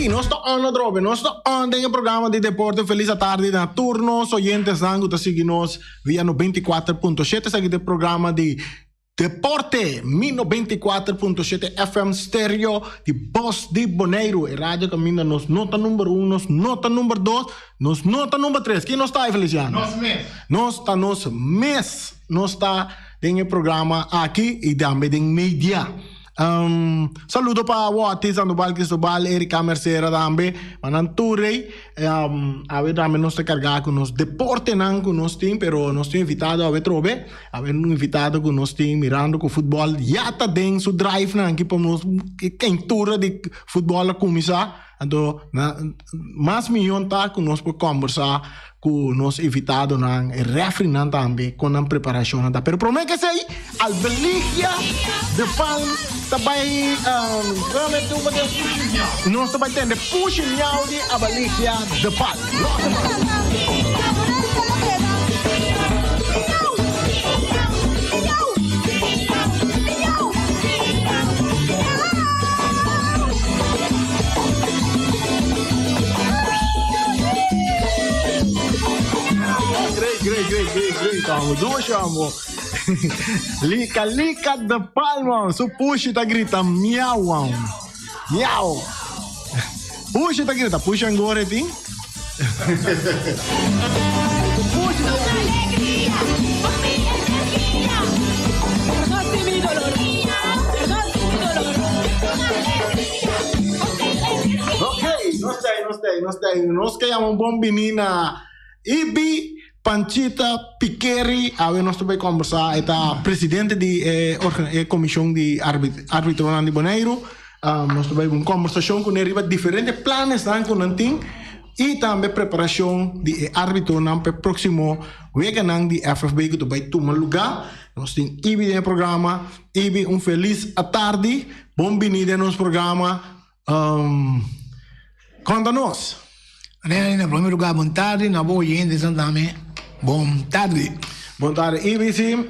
no sta on drobe, no sta on del programa di deporte feliz a tarde na turnos oyentes dango ta seguinos via no 24.7 sa del programa di Deporte, Mino 24.7 FM stereo di Bos di Bonaire e radio cammina nos nota numero 1, nota numero 2, nos nota numero 3. Chi non sta Feliciano? Nos mes. Nos sta nel programma aqui e também den media. Saludo para o Sandoval Cristobal, Erika Mercera também, Mananturei, ave também nós carregar com nos deporte não com nos team, pero nós temos invitado a trobe, ave invitado com nos team mirando com futebol, já tá dentro su drive não que para nós quem tour de futebol a começar, então mais milhão tá com nós para conversar com nos invitado não e refri não também com a preparação não, pero prometo que sei al Belgica de fan também nós também temos push nhau de a Belgica de fan. Great. Vamos, amo. Lica de palma. Su puxa tá grita miau. Miau. Puxa tá grita, puxa agora, tem? Ok, nós queremos bombinina. Ibi Panchita Piqueri, nós também conversar, é o presidente da comissão de arbitragem de Bonaire. Nós também uma conversação com ele, diferentes planos com ele e também preparação de arbitragem para o próximo weekend de FFB que vai tomar lugar. Nós temos Ibi no programa, Ibi feliz à tarde, bem-vindo no nosso programa. Conta-nos. Em primeiro lugar, boa tarde, na boa gente, também. Boa tarde. Boa tarde. E sim,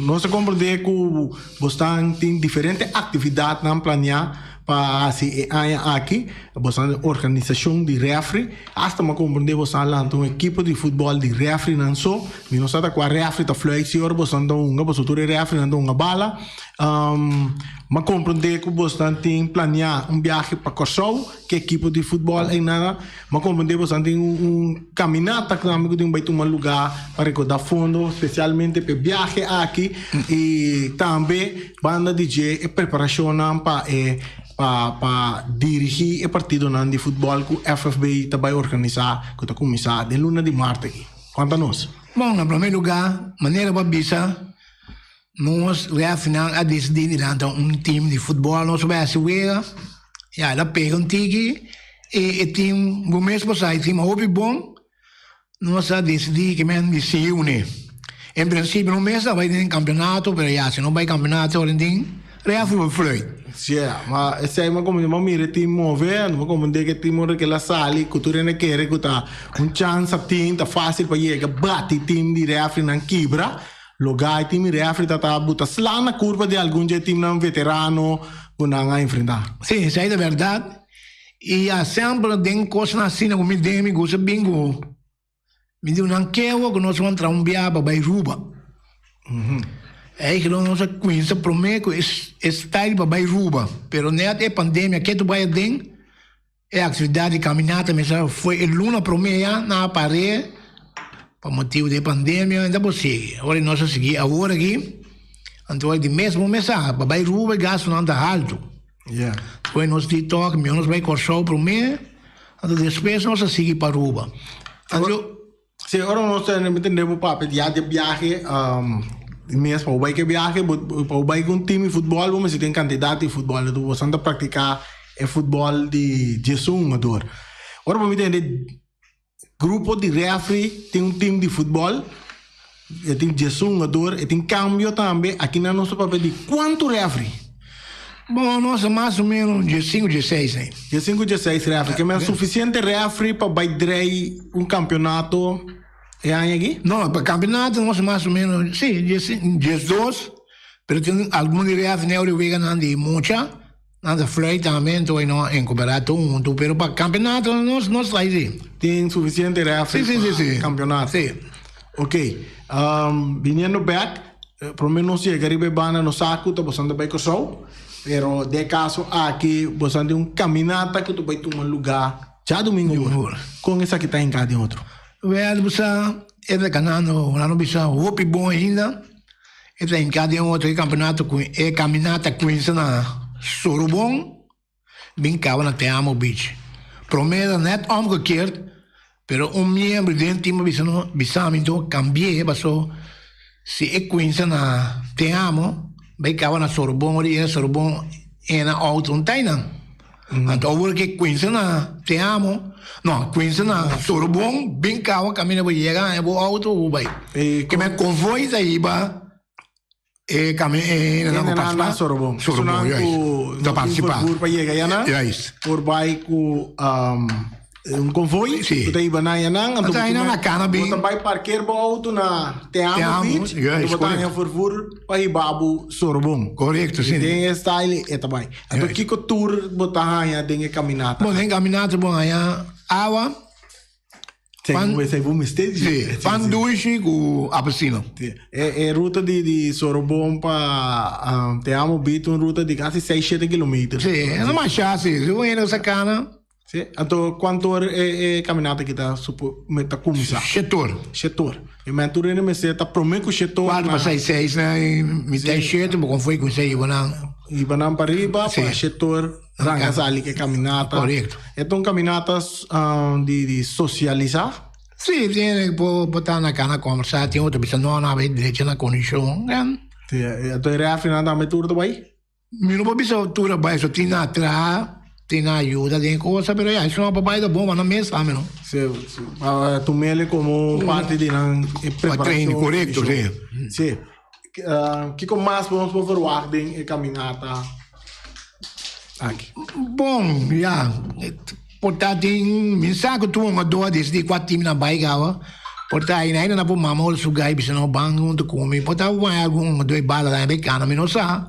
nós compreendemos que você tem diferentes atividades a planear para se aqui, você tem organização de refri, hasta me compreender você tem uma equipe de futebol de refri não só, não está com a refri da flexor, você tem uma refri não uma bala, me compreender que você tem planear viagem para Corsou, que equipe de futebol é nada, me compreender você tem caminhata que também tem vai tomar lugar para recordar fundo, especialmente para viagem aqui e também banda DJ e preparação para dirigir o partido de futebol que o FFB vai organizar, que está começando de luna de março aqui. Conta-nos. Bom, em primeiro lugar, maneira para bisa, nós final a decidir durante time de futebol, nós vamos assumir, e ela pega tigre, e o time, o mês passado, o time hobby bom, nós a decidir que men se une. Em princípio, no mês vai ter campeonato, mas se não vai campeonato, reafro vai fluir. Sì, ma se ma come ma mire ti muove, ma come dire che ti muove che la sali, che tu ne chiede che ta un chance tinta facile per ieri batti team di Reafri nan Kibra, lo gai team Reafri ta butta slana curva di algún team nan veterano con a enfrentar. Sì, sai la verità. E a sempre den cosa assim come demi cosa bingo. Mi dicono anche che non si entra un biaba by ruba. É que nós conhecemos prometo está aí para vai ruba, pero nessa pandemia que tu vai dentro é atividade de caminhada, mas foi luna promeia na parede por motivo de pandemia ainda você. Agora nós seguir agora aqui, então de mesmo mesa para vai ruba gasto não anda alto. Foi nós de toque, nós vai correr promeia, então depois nós seguir para ruba. Então se agora nós temos papel de viagem mesmo para o bairro que viaja, para o bairro com time de futebol, vamos ter candidato de futebol, então você anda praticar o futebol de Jesus amador. Agora vamos entender, grupo de refri tem time de futebol, tem Jesus amador, e tem cambio também, aqui na nossa papel de quanto refri? Bom, nós mais ou menos de 5, de 6, né? De 5, de 6 refri, que é suficiente refri para bailar campeonato. É aí aqui? Não, para campeonato nós mais ou menos, sim, 12, mas tem alguns de reais na Europa de Mocha, Nada fluitamento e no in comparato un pero para campeonato non sai sì. Tem suficiente refri Sì. campeonato. Sì. Ok, viniendo back, por lo menos si Caribe Bana no saco, tu bastante bem com pero de caso aqui, bastante caminata que tu vai tomar lugar já domingo. Com essa que está em cada outro. Well, bisa é ganhando, não bisa hopi bom ainda. É em cada outro campeonato com é caminata com isso na Sorobon, bem cava na Teamo Beach. Prometo net omgekeerd, pero membro dentro time bisa então cambiar, passou se é com isso na Teamo, bem cava na Sorobon, e Sorobon é na auto um taina. Então agora que com isso na Teamo, não, com isso na Sorobon, bem cava caminha para chegar, é o auto vai. Que me convoy daí ba na Sorobon. Sorobon, da participar. Por chegar yana. Por vai com convoy, tu tá iba na yana, então na cana bem. Tu vai parquear o auto na Teamo Beach, tu vai na for para babu Sorobon. Correto, sim. Tem style e também. Então que tour botar aí tem caminata. Bom, tem caminata bom aí água. Sei vou mistério. Sim. Panduishi com apelsino. É ruta de Sorobon para Teamo Beach, uma ruta de quase 6-7 quilômetros. Sim, é uma chance. Se eu ir nessa cana. Sim. Então quanto é caminata que tá meta começar? Setor. E mas tu ainda me seta prometo que setor. 4 para 6, né? Me tem cheio, como foi com sei Ibanam para riba, para setor. Rangas ali que caminata. Correto. Então caminatas de socializar. Sim, tem que botar na cana conversar, tem outra pessoa não na direita na condição. Então é afinal da metura do bai. Me não pode ser tudo bai, só tem na atrás, tem na ajuda, tem coisa, pero isso não é papai da bomba na mesa, não. Sim, tu mele como parte de preparação. Correto, sim. Sim. Que com mais vamos por ordem e caminata. Aqui. Bom, já. Portanto, me saco tu uma dor desde 4 times na baigava. Portanto, ainda não vou mamar o sugai, se não banco onde come. Portanto, vai algum 2 balas da becana, mas não sabe.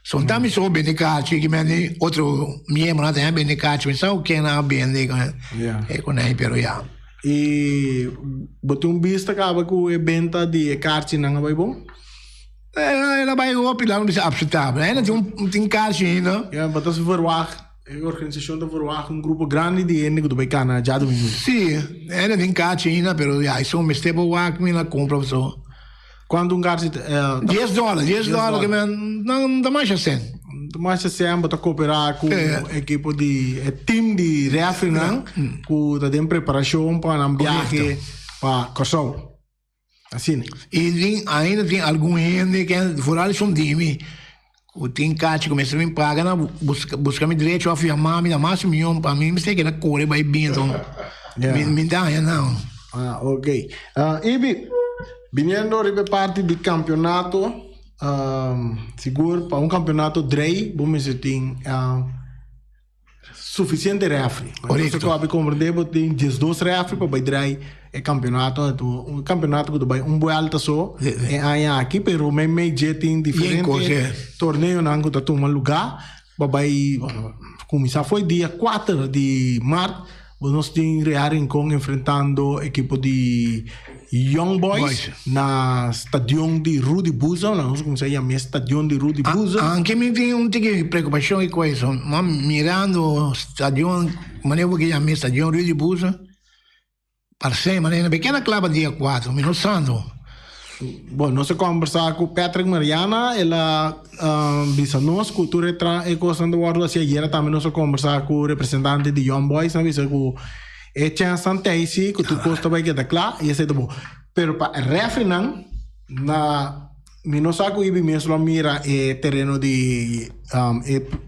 Só tá me sou bem de caixa, que me outro membro lá tem bem de caixa, mas sabe o que não bem de é com aí, pero já. E botou vista acaba com o evento de caixa não vai bom? Ela vai o pilar não se absolutável, né? Tem caixa ainda. Ja, botou se verwacht. A organização da verwacht grupo grande de gente que do becana já domingo. Sim, ela tem caixa ainda, pero já isso me esteve o ac me na compra só. Quando caixa $10 que não dá mais assim. Mas sempre a cooperar com a equipe de time de refri, né? Com a preparação para um viagem para Kosovo. Assim. E ainda tem algum gente que fora são time. Tem caixa começa a me pagar, buscar meu direito a afirmar, me dá mais $1 milhão para mim, me sei que ela corre vai bem, então me dá não. Ok. Ibi, vindo ribe parte do campeonato, seguro para campeonato Drey, vamos dizer tem suficiente refri. Correto. Se eu compreender, tem 12 refri para vai Drey é campeonato, campeonato que vai bom alta só, é aí aqui, pero me tem diferente torneio não que tá um lugar, vai começar foi dia 4 de março, nós temos rearing com enfrentando a equipe de Young Boys na estadião de Rudy Buza, nós como se chama estadião de Rudy Buza. Anche me tem tique preocupação com isso, mas mirando o estadião, maneira que chama estadião Rudy Buza. Parceiro, mas na pequena clava dia 4, me não sando. Bom, nós conversar com Patrick Mariana, ela disse nós cultura e coisa do guarda se ayer também nós conversar com o representante de Young Boys, não disse com Etienne Santeisi, que tu costa vai que da claro, e esse bom. Pero para refri não na nós com ibi mesmo mira terreno de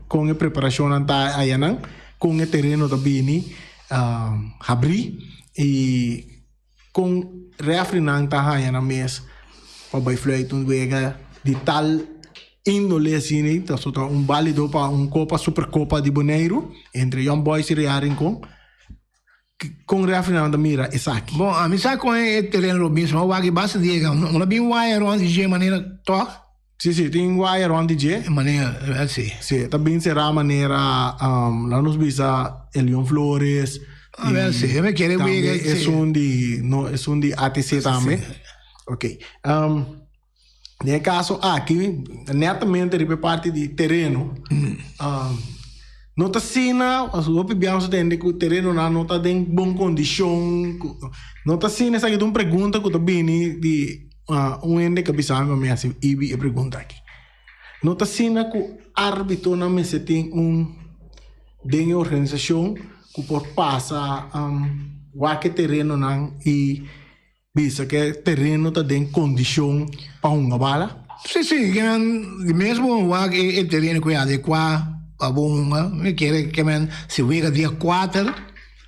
com a preparação anta aí não, com o terreno da bini abrir e com refri não tá aí na mesa para vai fluir um vega de tal índole assim então só válido para copa supercopa de Bonaire entre Young Boys e Rearing com refri não da mira essa aqui. Bom, a mim sabe com o terreno Robinson, o que basta diga, não bem wire onde de maneira toque. Sì, tem wire around DJ. Maneira, sì. Sì, também será maneira lá nos bisa Elion Flores. Sì, me chiede também qui é um de ATC também. Ok. Nel caso aqui, netamente de parte de terreno, nota sina, o pibiano entende que o terreno não está em boa condição. Nota sina, essa aqui é uma pergunta que eu bem de ende que bisama me assim, ibi pergunta aqui. Nota sina que o árbitro não me se tem de organização que por passar o terreno não e bisa que terreno está em condição para uma bala. Sì, che mesmo il terreno qui adequato a bomba, mi chiede che si vega dia 4.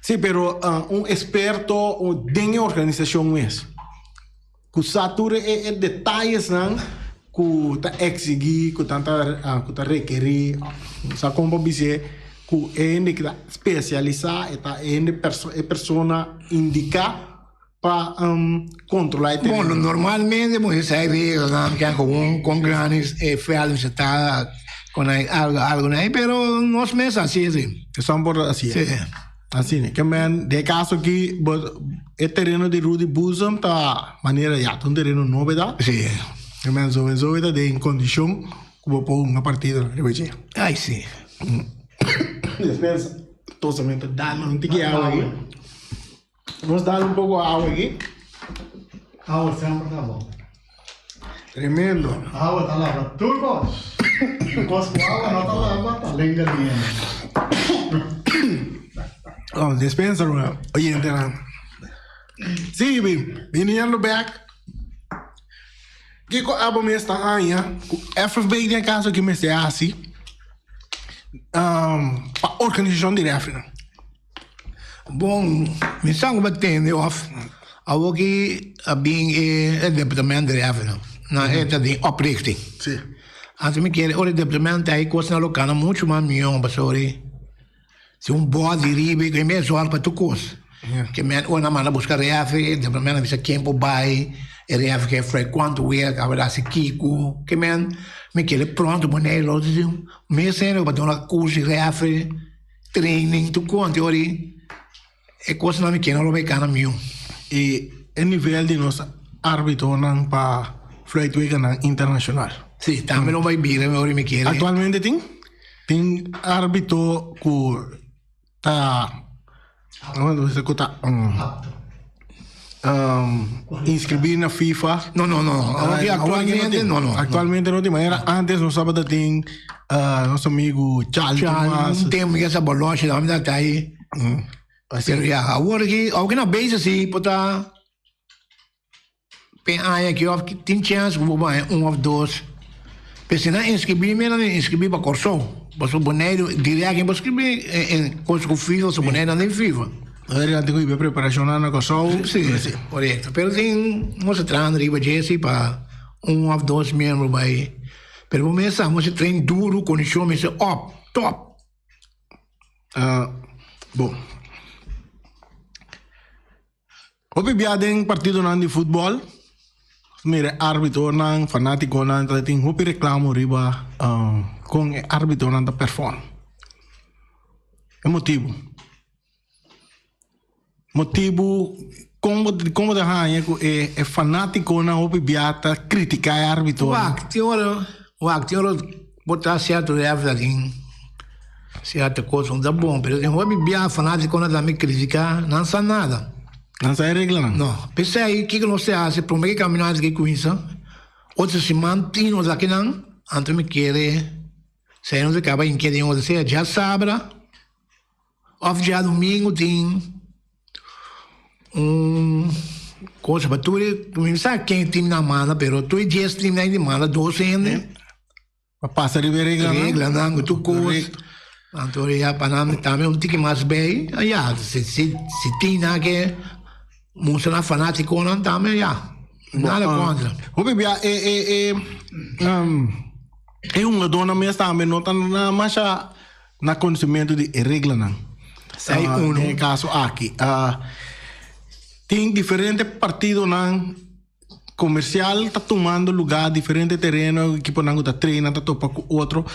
Sì, però un esperto de organização mesmo. Que satura é detalhes não que tá exigir, que tá requerir, sa como dizer que é ende que tá especializar, é ende persona indicar para controlar. Bom, normalmente você sai regras que com grandes feios está com algo né, pero nós mesmos assim. São por assim. Sim. Assim, que man, de caso que o terreno de Rudy Buzam tá maneira já, um terreno novidade. Sim. Que man, so está em condição como para uma partida, eu vejo. Ai, sim. Dispensa, totalmente dá-me um tique água aqui. Vamos dar um pouco de água aqui. Água sempre tá bom. Tremendo. Água tá lá, turbo. Encosta com água, não tá lá, tá lenga Oh, dispensa, oye, entera. Sí, viniendo back. Que abo me está aí, FFB tem caso que me se assim. Para organização de refina. Bom, me sangue batendo off. Algo que bem o departamento de refina. Na é de oprichting. Sim. Antes me quer o departamento aí costa na locana muito mais milhão, pastori. Se bode ribe que me zorra para tu coisa. Que me ona manda buscar reafe, departamento visa tempo vai, reafe que frequento o que haverá se kiko, que me quer pronto maneiro, me sendo para dar curso reafe, training, tu conta ori. É coisa não me quer não vai cana meu. E o nível de nosso árbitro não para flight week internacional. Sim, também não vai vir, ori me quer. Atualmente tem árbitro que tá você que tá inscrever na FIFA. Não. Atualmente não. Actualmente não tem maneira. Antes no sábado tem nosso amigo Charles. Não tem essa bolocha, não me dá aí. Pero já, agora que alguém na base assim, pota pen aí que tem chance vou vai ou dois. Mas se não inscrever, me não inscrever para corso. Mas o boneiro diria que inscrever em coisa com FIFA, o boneiro não tem FIFA. Agora tem que preparação na corso. Sim, correto. Pero tem nós treinando riba Jesse para ou dois membros vai. Pero o mês nós treino duro, condição mas top. Bom. O pibiada em partido de futebol. Mire, árbitro não fanático não tem um reclamo riba com árbitro não da perform. É motivo como da rainha é fanático não o pibiata criticar árbitro. O actor botar certo reação certa coisa não dá bom, pero tem o pibiata fanático não dá me criticar, não sabe nada. Não sai regra, não? Não. Pensei aí, o que nós fazemos? Para mim, caminhar aqui com isso. Outros se mantêm aqui, não. Antes me querem. Se não se acaba em que tem outro, já sabra. Ou já domingo tem coisa para tu. Tu não sabe quem tem na mala, mas tu é 10 tem na mala, 12 ainda. Passa de regra, não? Regra, não. Tu coisa. Então, já para nós também um tique mais bem. Já, se tem que música fanático não também já nada contra. O bebê é uma dona mesmo também não está na marcha na conhecimento de regra não. Sai No caso aqui tem diferentes partidos não comercial está tomando lugar, diferente terreno, equipo não está treinando, está topa com outro.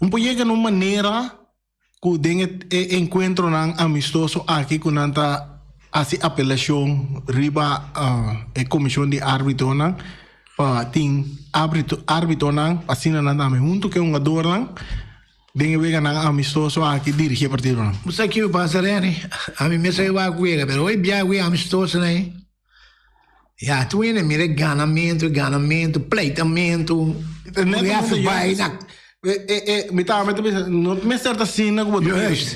Llega de uma maneira que tem encontro amistoso aqui com nanta assim apelação riba a comissão de árbitro para tem árbitro assim nada me junto que jogador tem vega amistoso aqui dirigir partido não. Você que passa né? A mim me sai vai cuega, pero hoje bia we amistoso né? Ja, tu ene mire ganamento, pleitamento. Vai na não me certa assim como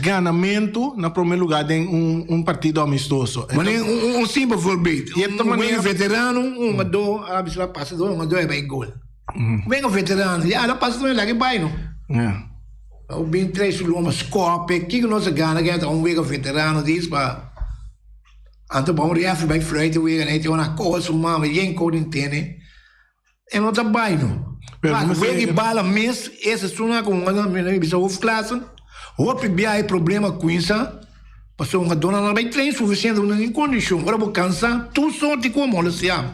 ganamento na primeiro lugar tem partido amistoso. Mas simples voorbeeld. Um veterano, jogador, a pessoa passa dois, jogador é bem gol. Vem um veterano, já não passa dois lá que vai não. O bem três uma scope, que nós ganha que é um veterano diz para anto bom reaf by Friday we gaan eten uma coisa uma bem coisa entende. E não tá bem não. Mas vem bala mês, essa suna com uma bisa of classe. Hope bia problema com isso. Passou uma dona não vai treinar suficiente em condição. Agora vou cansar, tu sorte como olha se am.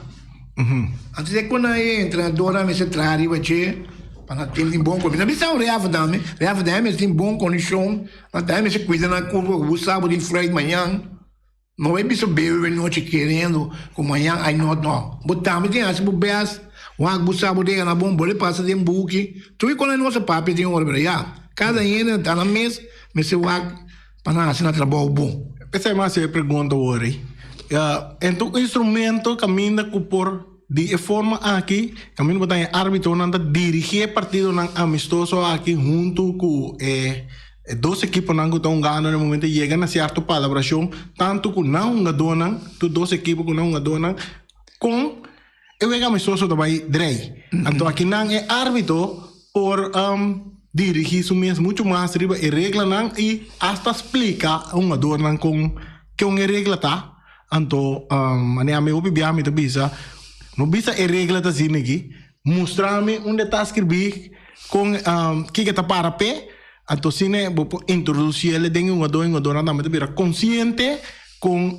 Antes de quando aí treinadora me se trari vai che para ter bom condição. Bisa o reaf dame tem bom condição. Até me se cuida na curva, o sábado de Friday manhã. Não é bisa beber noite querendo com manhã ai não. Botamos tem as bobeiras. Wag busabo de na bom bole passa de buki. Tu quando nossa papi tem hora já. Cada ene tá na mesa, me se wag para assinar trabalho bom. Essa é mais pergunta hoje. Então o instrumento caminha por de forma aqui, caminha botar árbitro nanda dirigir partido nan amistoso aqui junto com dois equipos não estão ganhando no momento chega na certa palabração tanto com não gadona, tu dois equipos com não gadona com eu vejo amistoso também direi. Então aqui não é árbitro por dirigir isso mesmo muito mais riba e regra não e hasta explica jogador não com que uma regra tá. Então a minha opinião me bisa não bisa a regra tá assim aqui mostrar-me onde está escrever com que está para pé. Então se né vou introduzir ele dentro jogador não me vira consciente com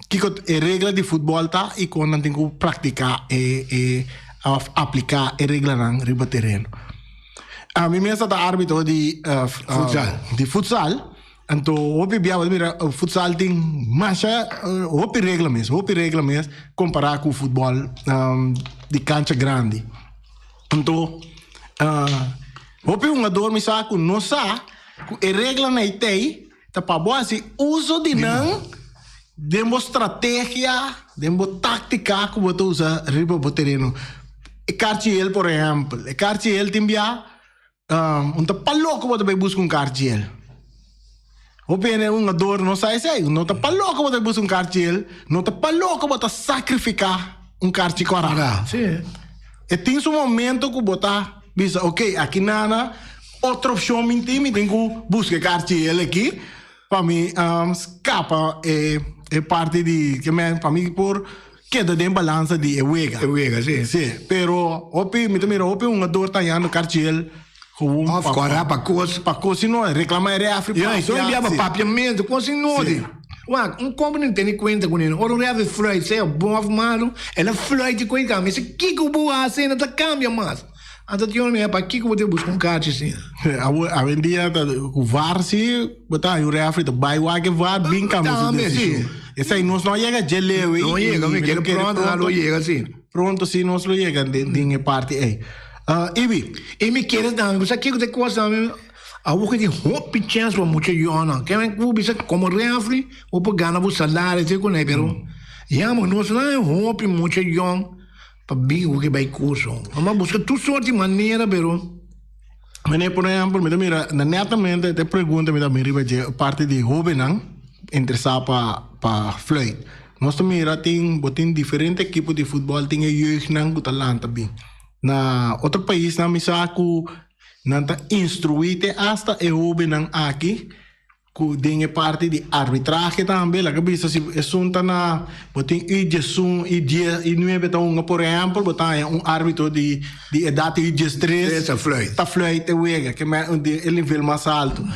que a regra de futebol tá e com não tem que praticar e aplicar a regra não riba terreno. A mim mesmo tá árbitro de futsal. Então o bibiava mira o futsal tem mais o regra mesmo comparar com o futebol de cancha grande. Então o jogador me saco não sabe a regra não tem tá para boa assim uso de não demo estratégia, demo tática que você usa riba pro terreno. E Cartiel, por exemplo, e Cartiel tem via tá para louco você vai buscar Cartiel. O bem jogador não sai sei, não tá para louco você buscar Cartiel, não tá para louco você sacrificar Cartiel coragem. Sim. E tem um momento que você bisa, ok, aqui nada, outra opção me tem que buscar Cartiel aqui para mim escapa é parte de que para mim por queda de balança de Ewega, sim. Sim, pero opi me mira opi jogador tá indo Cartiel com para coisa não reclamar é África. Isso é biaba papiamento, coisa não de. Como não tem conta com ele. Ora reve flight, é bom armado, ela flight com ele, mas que o boa cena tá cambia mais. Então tinha uma para que você busca carro assim. A vendia o Varsi, botar o refri do Baiwag var bem caminho desse. Essa aí não chega geleu. Não chega, me quero pronto, não chega assim. Pronto sim, não chega de parte aí. E me quer dar, você quer que coisa a boca de hope chance para muita jona. Que vem com bisa como refri, ou para ganhar o salário te com ele, pero já mas nós não hope muita jona. Para bem o que vai curso. Mas busca tu sorte de maneira, pero. Mas por exemplo, mira, netamente te pergunta me da mira parte de jovem não interessar para fluid. Nós mira tem diferentes equipos de futebol, tem jeugd não que talento bem. Na outro país na misaku não tá instruído hasta e jovem não aqui. Tem parte de arbitragem também, lá que bisa se assunta na botin e não é beton por exemplo, botar árbitro de idade de 3 tá fluid wega que é nível mais alto.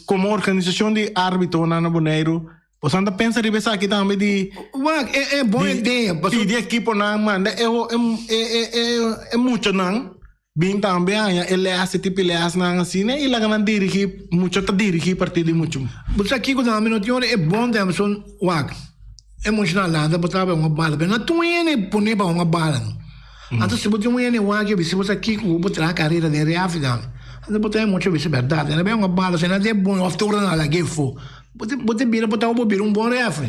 Como organização de árbitro na Bonaire Você anda pensa de pensar aqui também de Wag, é boa ideia. pedir equipe não, mano. É muito não. Bem também, ele é esse tipo, ele é não assim, né? E lá que não dirige, muito tá dirigir partido muito. Você aqui quando a minha é bom tempo, son wag. É muito na landa, botar uma bala, mas não é poner para uma bala. Então se botar um wag, se você aqui com botar a carreira de reafidão. Então botar muito isso verdade, é bem uma bala, se não é bom, oftora na lá que for. Botar bira, botar o bobir bom reafre.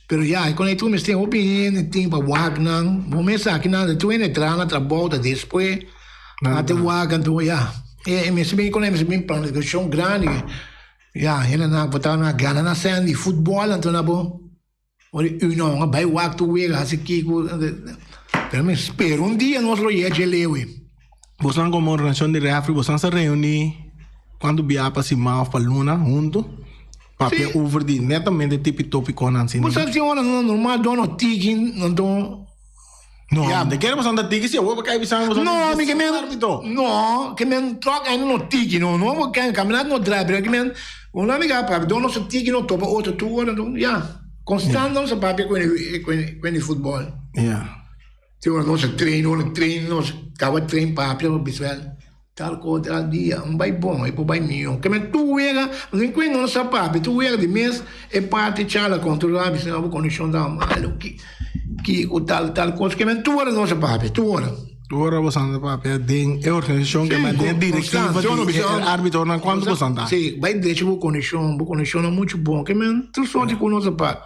Pero já, quando tu me tem opinião, tem para wag não, vou pensar que nada, tu entrar na trabalha depois. Até o água, então, já. Me se bem quando me se bem plano de chão grande, já, ele na botar na gana na cena de futebol, então na bom. Ora, não, vai o água tu vega, assim que, pero me espero dia nós lo ia de lewe. Você não como organização de reafre, você se reúne quando viaja para cima para luna junto. Papel over de netamente tipo tópico não assim. Você tem hora normal dono tiki, não don. No, de quero você andar tiki se eu vou cair visando você. No, mi que men no, que men troca ainda no tiki, no vou caminhar no drive, que men uma amiga para dono se tiki no topa outro tu ora, já. Constante não se papel com futebol. Yeah. Tem hora nós treino, nós acaba treino papel visual. Tal coisa tal dia, vai bom, vai mio. Que men tu vega, nem quando não se papel, tu vega de mês é parte chala controlar, se não condição da malo que o tal coisa que men tu ora não se papel, tu ora. Tu ora você anda papel de organização que mantém diretiva de árbitro na quando você anda. Sim, vai deixar boa conexão é muito bom, que men tu só te conosco papel.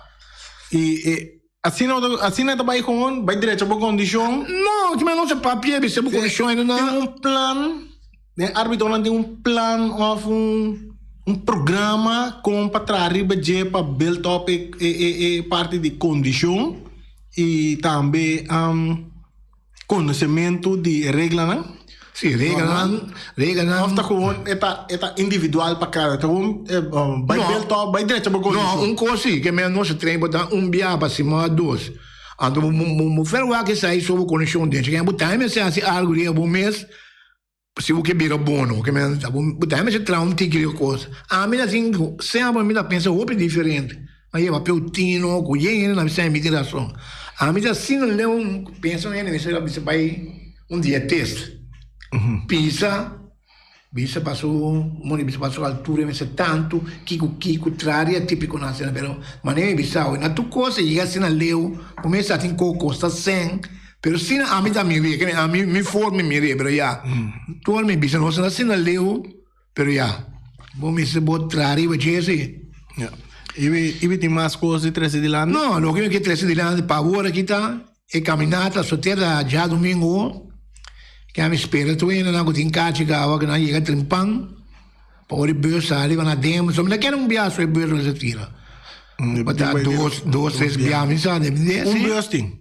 E assim não vai com vai direto a boa condição. Não, que men não se papel, você boa conexão ainda não. Tem plano. O árbitro não tem plano ou programa como para trazer para build up e parte de condição e também conhecimento de regra, né? Sim, regra não. Está com é individual para cada, então vai build up, vai direto para condição. Não, coisa que men não se treina botar biá para cima dois. Então, mo fer que sai sobre condição dentro, que botar me se assim algo de bom mês. Se o que vira bono, que men botar me se traum tigre coisa. A mim assim, sempre me pensa outra diferente. Aí eu peutino, coiene na minha imitação. A mim assim não penso em você vai dia teste. Pisa passou a altura, mas tanto, Kiko, traria típico nacional, pero maneira bisao, na tu coisa, chega assim na leu, começa a ter costa sem, pero sim, a mim também ri, a mim me forma me ri, pero já, tu me bisa, não assim na leu, pero já, vou me se botar e vai dizer, e tem mais coisas de de lá? Não, não que 13 de lá, para agora aqui tá, é caminhada, solteira já domingo, que a minha espera tu ainda não tem caixa que não chega trimpang por bus ali na demo só me quer biaço e bus se tira botar dois três biaços sabe bus tem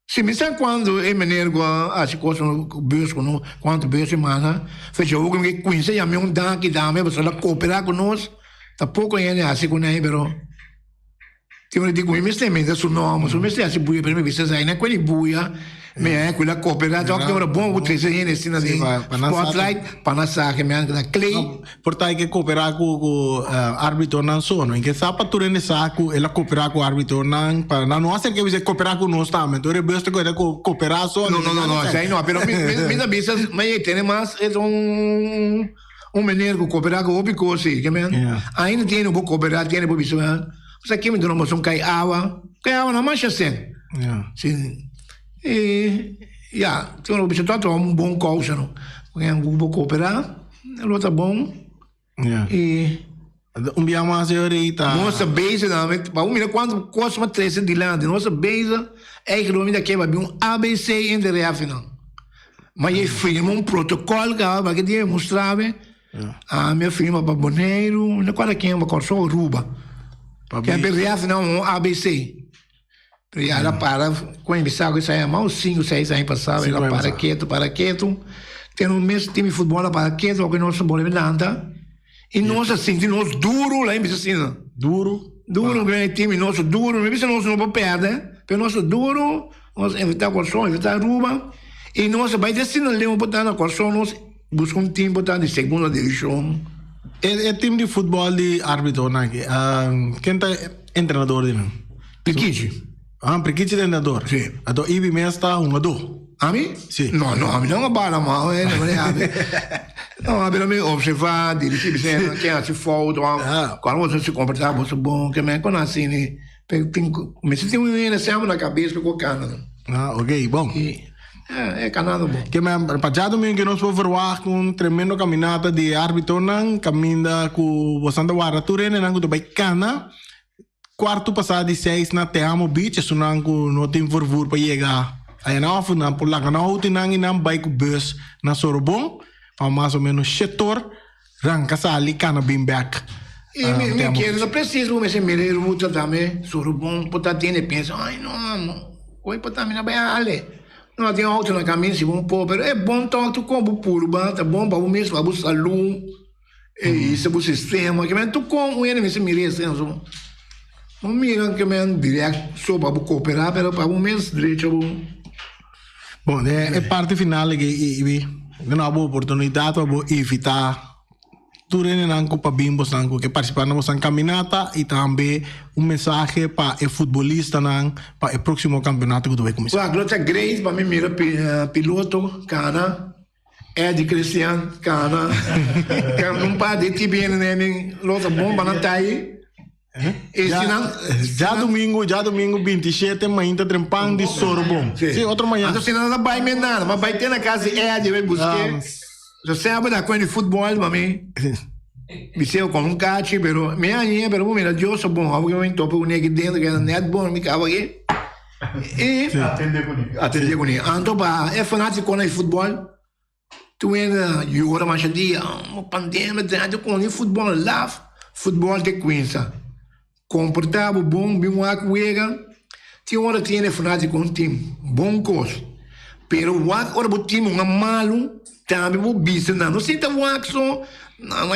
se me sabe quando é menergo as coisas no bus quanto bus semana fecha o que conhece já me dá que dá me você lá cooperar conosco tá pouco ainda assim com aí pero ti dico mi stai sul nome sul mestiere si buia per me vista sai na quelli buia me quella cooperativa che ora buon utile in sina di spotlight panassa che mi anche da clay portai che cooperare con arbitro non sono in che sapature ne saco e la cooperare con arbitro non per non essere che vi cooperare con uno stamento è basta che cooperare solo no sai no però mi da bisa ma tiene más es un menino che coopera con obi così che ainda tiene un po' cooperare tiene un po' bisogno sai che mi dono sono kai awa non mangia sen sì ja, toen heb je dat wel een bon kousen. We gaan goed coöpereren. Dat is bon. Ja. Biamo a seorita. Nós estamos bezig met, maar hoe quanto kost maar 13 die landen. Nós estamos bezig. Eigenlijk dat we hebben ABC in de reaffinang. Maar je firma een protocol waar je die mostrava. Minha firma para Boneiro, na qual que é uma corso Ruba. Que é reaffinang ABC. E ela para, quando ele sabe que sai mal 5, 6 anos passados, ela para quieto. Tem um mês time de futebol para quieto, que nós somos levanta. E nós assim, nós duro lá em Vicina. Duro, grande time, nosso duro, não é nós não perde, mas nós duro, nós evitar corção, evitar ruba. E nós vai destinar leão botar na corção, nós buscamos time botar de segunda divisão. É time de futebol de árbitro, né? Quem tá Treinador de não. Pichichi. Porque que treinador? Sim. Então, Ibi mesmo está um ador. A mim? Sim. Não, a mim não bala mal, não, a mim observar, dirigir, quem é se falta, quando você se comportar, você bom, que me conhece, né? Mas se tem um menino sempre na cabeça, ficou cana. Ok, bom. É canado bom. Que me para domingo que nós vamos ver com tremendo caminhada de árbitro não caminha com o Santa Guarda Turene não do Baicana quarto passado de 6 na Teamo Beach isso não tem fervor para chegar aí na off na por lá na outra não vai com bus na Sorobon para mais ou menos setor ranca sali cana bem back e me quero não preciso mas me ler muito também Sorobon pode ter pensa ai não oi pode também não vai ali não tem outro na caminho se bom pô mas é bom tu como puro tá bom para o mês para o salão e isso é o sistema que mas tu como ele me se merece não mira que me direto só para cooperar para o mês direito bom é parte final que uma boa oportunidade para evitar Turene nanco para bimbos nanco que participar na caminhada e também mensagem para o futebolista para o próximo campeonato que tu vai começar. Claro, glória Grace para mim mira piloto cana Ed Cristian cana não pode de bem né lota bomba na tai já domingo 27 manhã tá trempando de Sorobon. Sim, outro manhã. Então se não vai me nada, mas vai ter na casa Ed vai buscar. Você sabe da coisa de futebol, mami. Me sei com um cate, pero pero mira, eu sou bom, algo eu topo com ele dentro que é net bom, me cava aqui. E atender com ele. Então para é fanático com o futebol. Tu ainda joga mais dia, pandemia, dentro com o futebol lá, futebol de Queensa. Comportava bom, bem uma colega. Tinha hora que tinha fanático com o time, bom coisa. Pero o hora o time um malo também o bicho não sinta o axo não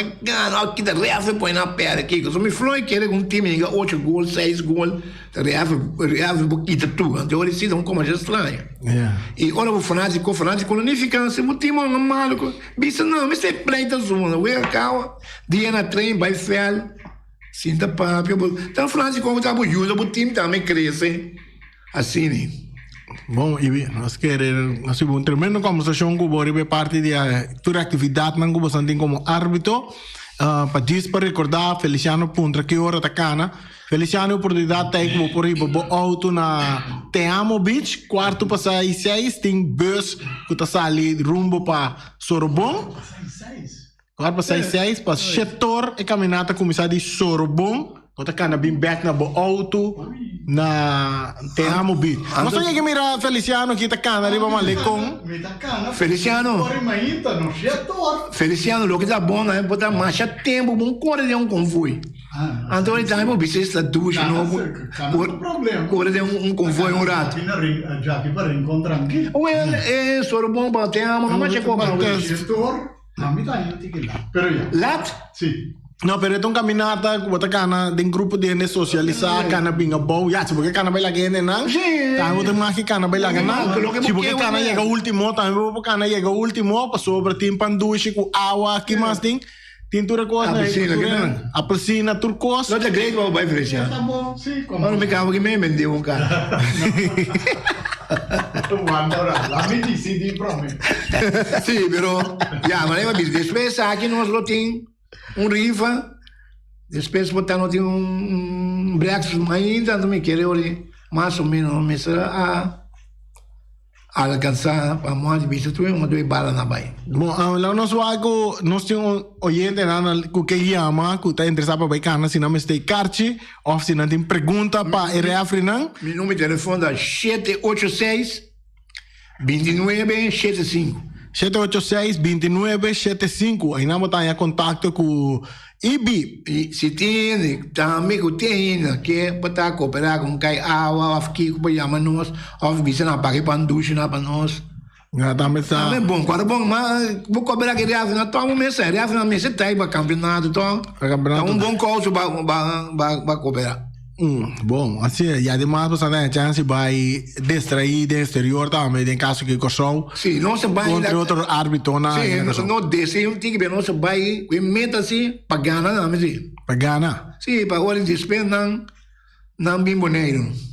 aqui da reafe põe na perna aqui que só me falou que era um time que 8 gols 6 gols reafe boquita tu então ele se dá como já estranho e ora o fanático não fica se o time um malo bicho não mas é pleita zona o acaba dia na trem vai fel sinta papo então o fanático tá ajuda o time também cresce assim né. Bom, e nós queremos nós tivemos uma tremenda conversação com o Bori parte de toda a atividade que você tem como árbitro para dizer para recordar Feliciano Puntra que hora tá cana Feliciano oportunidade tá aí como por aí bobo auto na Teamo Beach quarto passar 6 tem bus que tá sali rumbo para Sorobon quarto passar 6 para setor e caminhada começar de Sorobon Kota kana bem back na bo auto na Teamo Beach. Mas só que mira Feliciano que tá kana riba malecom. Feliciano lo que tá bom né botar marcha tempo bom cor de convoio. Então ele também precisa estar ducha novo. Cor de convoio um rato. Já que para encontrar aqui. É só bom para Teamo, mas chegou para o setor. A mim tá indo lá. Pero já. Lat? Sim. No, pero itong caminata, bota kana din grupo din socializar, kana binga bow, ya, porque kana bay lagi nang. Tayo de maki kana bay lagi nang. Si porque kana llega último, tayo porque kana llega último, pasó sobre tim pandushi ku awa, que mais tem? Tintura coisa, apelsina turcos. Não é grande ou vai fechar? Tá bom, sim. Não me cavo que me vendeu um cara. Lá me disse de promessa. Sim, pero ya, mas eu disse, depois aqui nós lo tem rifa, depois botar não tem breaks ainda, não me quero mais ou menos começar a alcançar para mais de vista tu uma dois balas na baia. Bom, lá nós nós temos oyente que chama, que está interessado para baicar, se não me está carche, ou se não tem pergunta para RF não. Meu número de telefone é 786 2975. 786-2975. Aí não botar em contato com IBI. E se tem, também que tem, que botar cooperar com quem água, aqui que chama nós, ou visa na pague para ducha na para nós. Também está. É bom, quando bom, mas vou cooperar que reafe na tua mesa, reafe na mesa tem para campeonato, então. É bom curso para cooperar. Bom, assim, e además você tem a chance vai distrair do exterior também, em caso que corrão. Sim, não se vai contra outro árbitro na. Sim, não desce um tique, não se vai, meta assim, para ganhar, não, mas sim. Para ganhar. Sim, para hora de despender, Não bem bonito.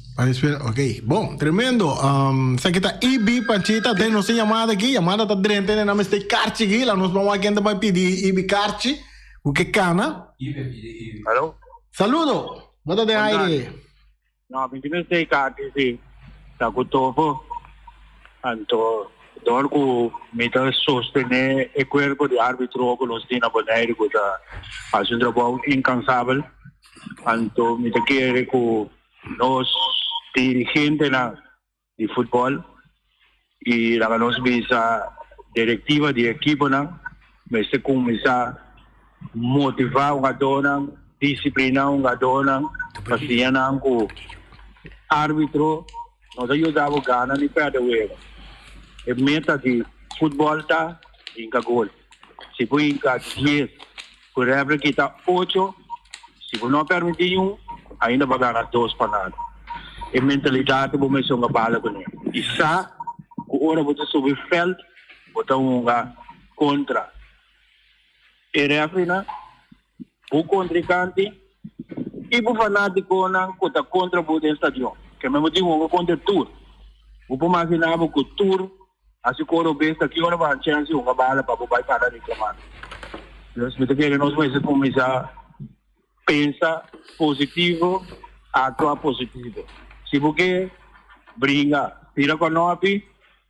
Ok, bom, tremendo. Sa kita Ibi Panchita, tem nossa chamada aqui, chamada tá dentro, né? Nós tem Carchi aqui, lá nós vamos aqui vai pedir Ibi Carchi, o que cana? Hello? Saludo, bota de aire. No, hindi na say Carchi si Takutofo. Anto, doon ko mita sostene e cuerpo de árbitro ko los tina bonaire ko ta hace un trabajo incansable. Anto, mita quiere ko nos dirigentes de fútbol y la nos visa directiva de equipo na me se começa motivar un adona disciplina un adona kasi na ko árbitro nos ayudava a ganhar ni perder o erro. E meta de futebol tá em gol. Se for em 10, por exemplo, que está 8, se for não permitir ainda vai ganhar 2 para nada. E mentalidade vou mexer uma bala com ele. E sa, o hora você subir o feld, botar contra. E refina, o contrincante, e o fanático não contra o estádio. Que mesmo digo um contra tour. O povo imaginava que o tour, assim como o besta aqui, agora vai chance uma bala para o pai para reclamar. Nós vamos começar a pensar positivo, atuar positivo. Se você brinca, tira com nós,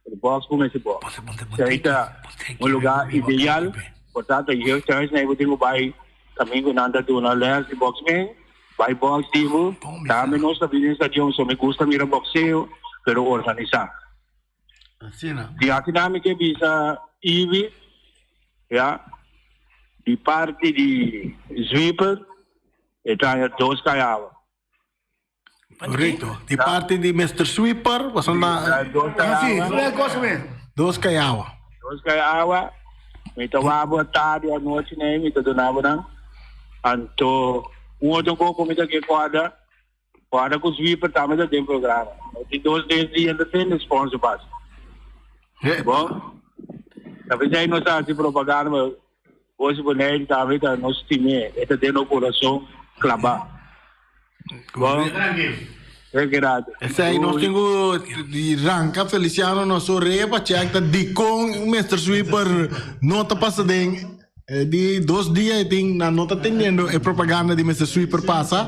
o box começa a box. Se um lugar ideal, portanto, eu chance na eu tenho vai também com nada do na leste box bem. Vai box tipo, também nós também estadião só me gusta mirar boxeo, pero organizar. Assim, né? De a dinâmica visa IVI, já, de parte de sweeper, está 2 caiava. Correto. De parte de Mr. Sweeper, você anda 2 caiava. 2 caiava. 2 caiava, me tomava tarde à noite, né, me donava não. Anto outro pouco me dá que quadra com os sweeper também tem programa. Tem 2 dias ainda tem sponsor base. Bom, talvez aí nós assim propaganda, mas hoje bonito talvez nós time é dentro do coração clavar. Bom, é grande. Esse aí nós temos de ranca Feliciano nosso rei para checar de com o Mr. Sweeper nota passada de 2 dias tem na nota tendendo é propaganda de Mr. Sweeper passa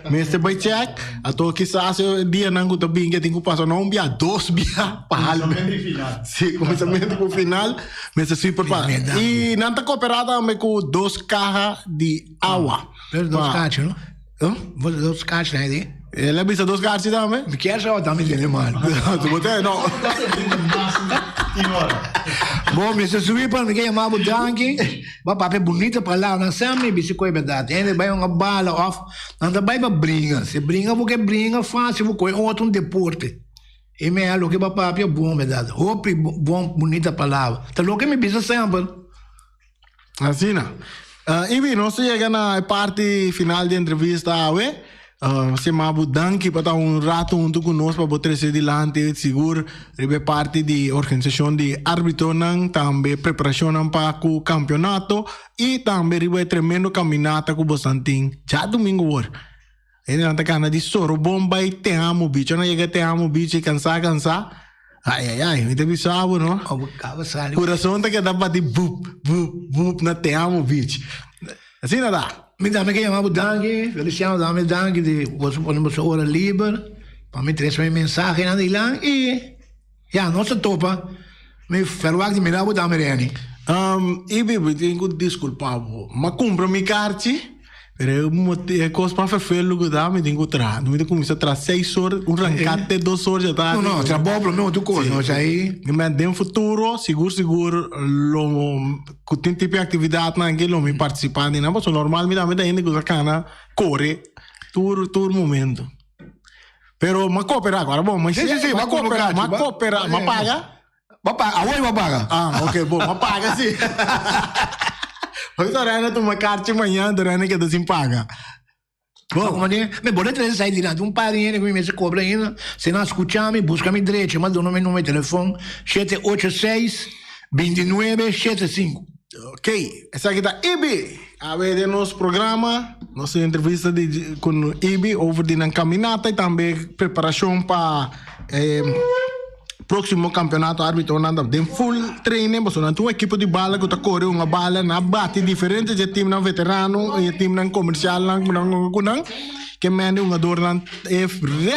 Mr. by check ato quizás dia nango também que tem que passar não bia 2 bia para sim começamento pro final Mr. Sweeper passa e nanta cooperada me com 2 cajas de água. 2 caixas, não? 2 caixas aí. Ela bisa 2 caixas também? Me quer já também tem mal. Tu botei não. Bom, Mr. Sweeper, me quer chamar o Danke. Vai papel bonita para lá, não sabe, bicho, é verdade. Ele vai uma bala off, não vai para brinca. Se brinca, porque brinca fácil, porque é outro deporte. E me é o que vai papel bom, verdade. Roupa bom, bonita palavra. Tá louco que me bisa sempre. Assim, não. Ibi, nós chegamos na parte final da entrevista, ué? Se mabu danki para rato junto conosco para botar se dilante seguro ribe parte de organização de árbitro nan também preparação para o campeonato e também ribe tremendo caminhata com Bosantin já domingo hora ele não tá cana de soro bomba e te amo bicho não chega te amo bicho cansar ai me te bisabo não coração tá que dá para de bup na te amo bicho assim nada. Me dá que chamava Danke, Feliciano dá-me Danke de você podemos hora livre para me trazer uma mensagem na lá e já nossa topa me ferwag de mirar o dá-me reni. Ibi tenho desculpa, mas compra mi carti, pero é coisa para ferfelo que dá me tenho tra, não me começa a tra 6 horas, rancate 2 horas já tá. Não, já bom problema tu coisa, não já aí. Mas no futuro, seguro, lo que tem tipo de atividade na que lo me participar, não, mas normal me dá ainda que cana corre todo momento. Pero mas coopera agora, bom, mas sim, mas coopera, mas paga? Vai paga. Ah, ok, bom, mas paga sim. Hoje Dorana tu uma carta amanhã, Dorana que tu se paga. Bom, mas pode trazer sair de lá, parinho que me cobra ainda. Se não escutar-me, busca-me direito, mas dou meu número de telefone, 786-2975. Ok, essa aqui tá Ibi. A ver nosso programa, nossa entrevista com Ibi over de caminhata e também preparação para próximo campeonato árbitro nada tem full training, mas não tem uma equipe de bala que tá correndo uma bala na bate diferente de time na veterano e time na comercial na que mande um jogador é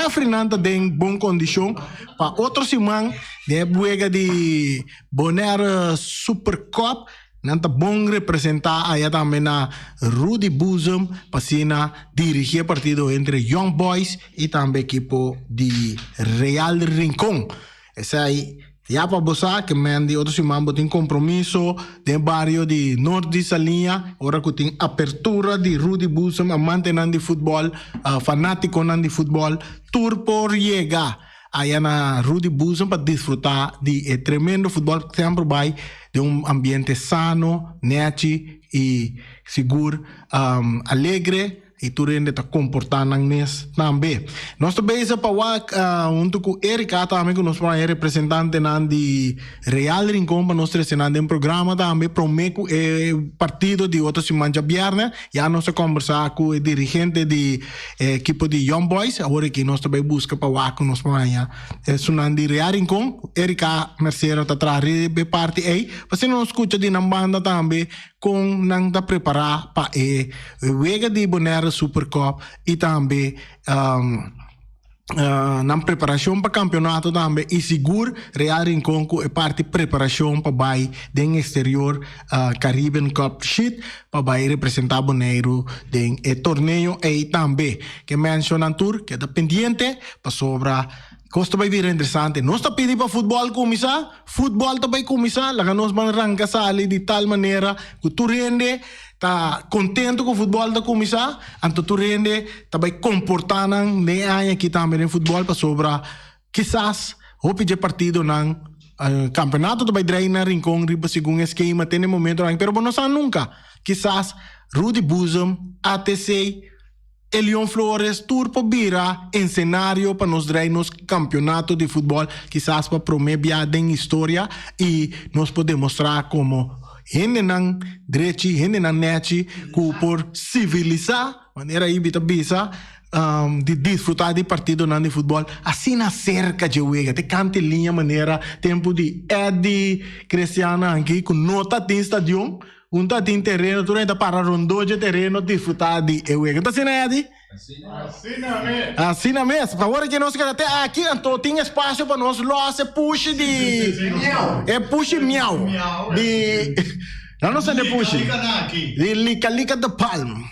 refrenante em boa condição para outro semana de buega de Bonaire Super Cup nanta bom representar aí também na Rudy Bosom para dirigir partido entre Young Boys e também equipo de Real Rincón. Essa aí, já para você, que mande outro semana tem compromisso de barrio de Norte Salinha, ora que tem apertura de Rudy Bosom, amante de futebol, fanático de futebol, tour por llegar aí na Rudy Bosom para desfrutar de tremendo futebol que sempre vai de ambiente sano, neti e seguro, alegre. E tu rende tá comportando nesse também. Nós também se para junto com Erika também que nós é representante de Real Rincón para nós trazer um programa também prometo partido de outra semana de viernes já nós conversar com o dirigente de equipe de Young Boys agora que nós também busca para com nós para sunando de Real Rincón Erika Mercedes tá trazer parte aí você não escuta de na banda também com não tá preparar para vega de Bonaire Super Cup e também na preparação para campeonato também e seguro Real Rincón é parte preparação para vai den exterior Caribbean Cup Sheet para vai representar Bonaire den torneio e também que mencionan tour que está pendiente para sobra costa vai vir interessante. Nós está pedindo para futebol começar, futebol também começar, lá nós vamos arrancar ali de tal maneira que tu rende, tá contente com o futebol da começar, então tu rende, também comportando nem aqui também no futebol para sobra, quizás, o pedir partido não campeonato também drei na Rincón, riba segundo esquema, tem no momento, pero não sabe nunca, quizás Rudy Bosom, ATC, Elion Flores, tour para virar em cenário para nos dar nos campeonato de futebol, quizás para promover em história e nós podemos mostrar como gente não direito, gente não net, que por civilizar, maneira aí bisa de desfrutar de partido de futebol, assim na cerca de uega, te cante linha maneira, tempo de Eddie Cristiana aqui, com nota de estadião, tá tem terreno, tu ainda para rondou de terreno, desfrutar de uega. Tá assim, Eddie? Assim mesmo. Por favor, que nós queremos até aqui, então tem espaço para nós lá, se puxe de... É puxe miau. De... Não sei de puxe. De lica de palmo.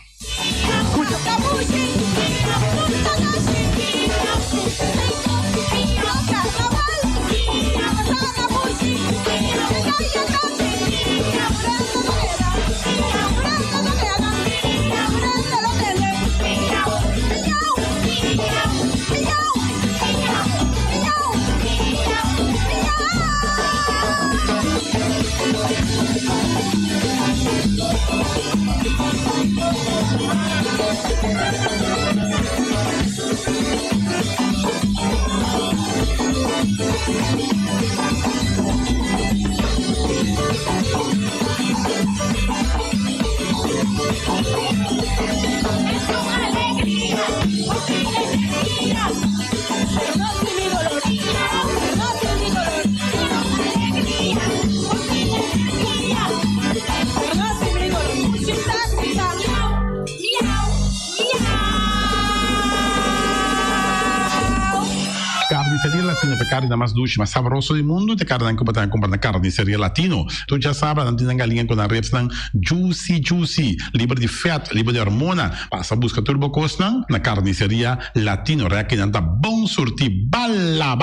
Carnicería Latino, per carne mais dulce, mais saboroso do mundo, te carne que botar comprar na Carnicería Latino. Tu já sabe, não tem galinha com a reps não juicy, livre de fat, livre de hormona. Passa a busca turbo costa na Carnicería Latino, que não tá bom sortir bala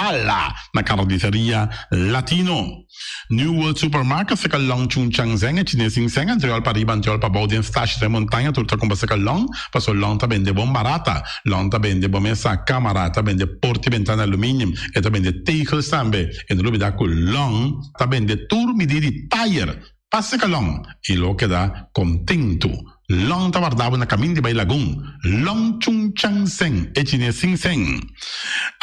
na Carnicería Latino. New World Supermarket fica long chung chang zeng e chinês sing seng anterior para riba anterior para baudin stash de montanha turta com fica long passou long tá vende bom barata long tá vende bom essa câmara tá vende porte ventana alumínio e tá vende teicels também e no lugar da com long tá vende tour medida de tire passa que long e lo que dá contento long tá guardado na caminho de Bailagum long chung chang seng e chinês sing seng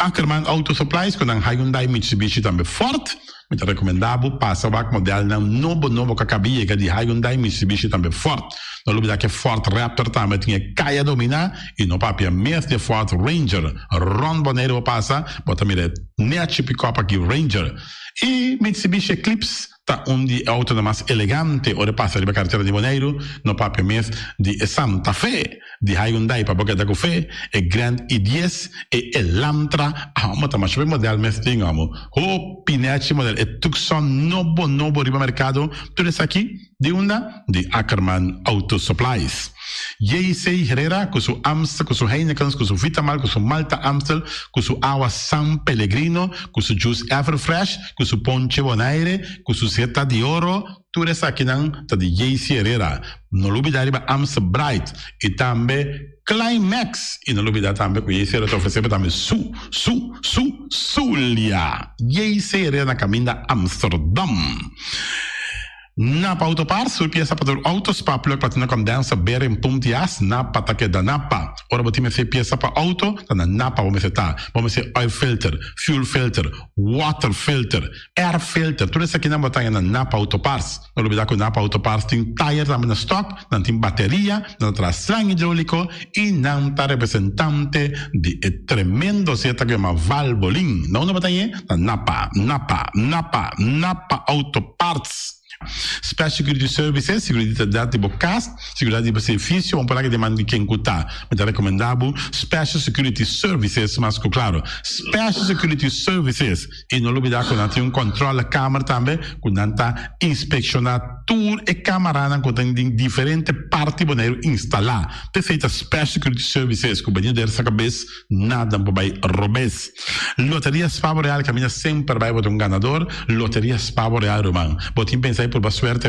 Ackerman Auto Supplies com a Hyundai Mitsubishi também forte. Muito recomendável, passa o modelo novo que acabia de Hyundai Mitsubishi também forte. Não lembro que Ford Raptor também tinha caia dominar e no papel mês de Ford Ranger. Ron Boneiro passa, bota mire net pick-up aqui Ranger. E Mitsubishi Eclipse tá de auto mais elegante, ora passa de carteira de Boneiro, no papel mês de Santa Fe, de Hyundai para boca da café, e Grand i10 e Elantra, mas também o modelo mês tem o Pinete modelo e Tucson novo riba mercado, tudo isso aqui de de Ackerman Auto Supplies. J.C. Herrera com seu Amstel, com seu Heineken, com seu Vitamal, com seu Malta Amstel, com seu Agua San Pellegrino, com seu Juice Everfresh, com seu Ponche Bonaire, com seu Seta de Oro, tudo isso aqui tá de J.C. Herrera. Não olvidar Amstel Bright e também Climax. E não olvidar também que J.C. Herrera oferece também Zulia. J.C. Herrera na caminho da Amsterdam. Napa Autoparts, surpresa para o Autospa, plug para com dança, beira em Puntias, Napa tá que da Napa. Ora, vou ter peça para auto, tá na Napa, vamos ser oil filter, fuel filter, water filter, air filter, tudo isso aqui na botanha na Napa Autoparts. Não olvidar que o Napa Autoparts tem tire também na stock, não tem bateria, não traz slang hidráulico e não tá representante de tremendo seta que é uma Valvoline. Não na botanha, na Napa Autoparts. Special Security Services, seguridade de bocas, seguridade de benefício, vamos falar que demanda de quem cutar. Muito recomendável. Special Security Services, mas claro, Special Security Services. E não olvidar que nós temos controle da câmera também, que nós está inspecionando tour e câmera que tem diferentes partes para instalar. Perfeita Special Security Services, que venha dessa cabeça, nada para robes. Loteria Spavo Real, caminha sempre vai para um ganador. Loteria Spavo Real, Roman. Botim pensar por suerte,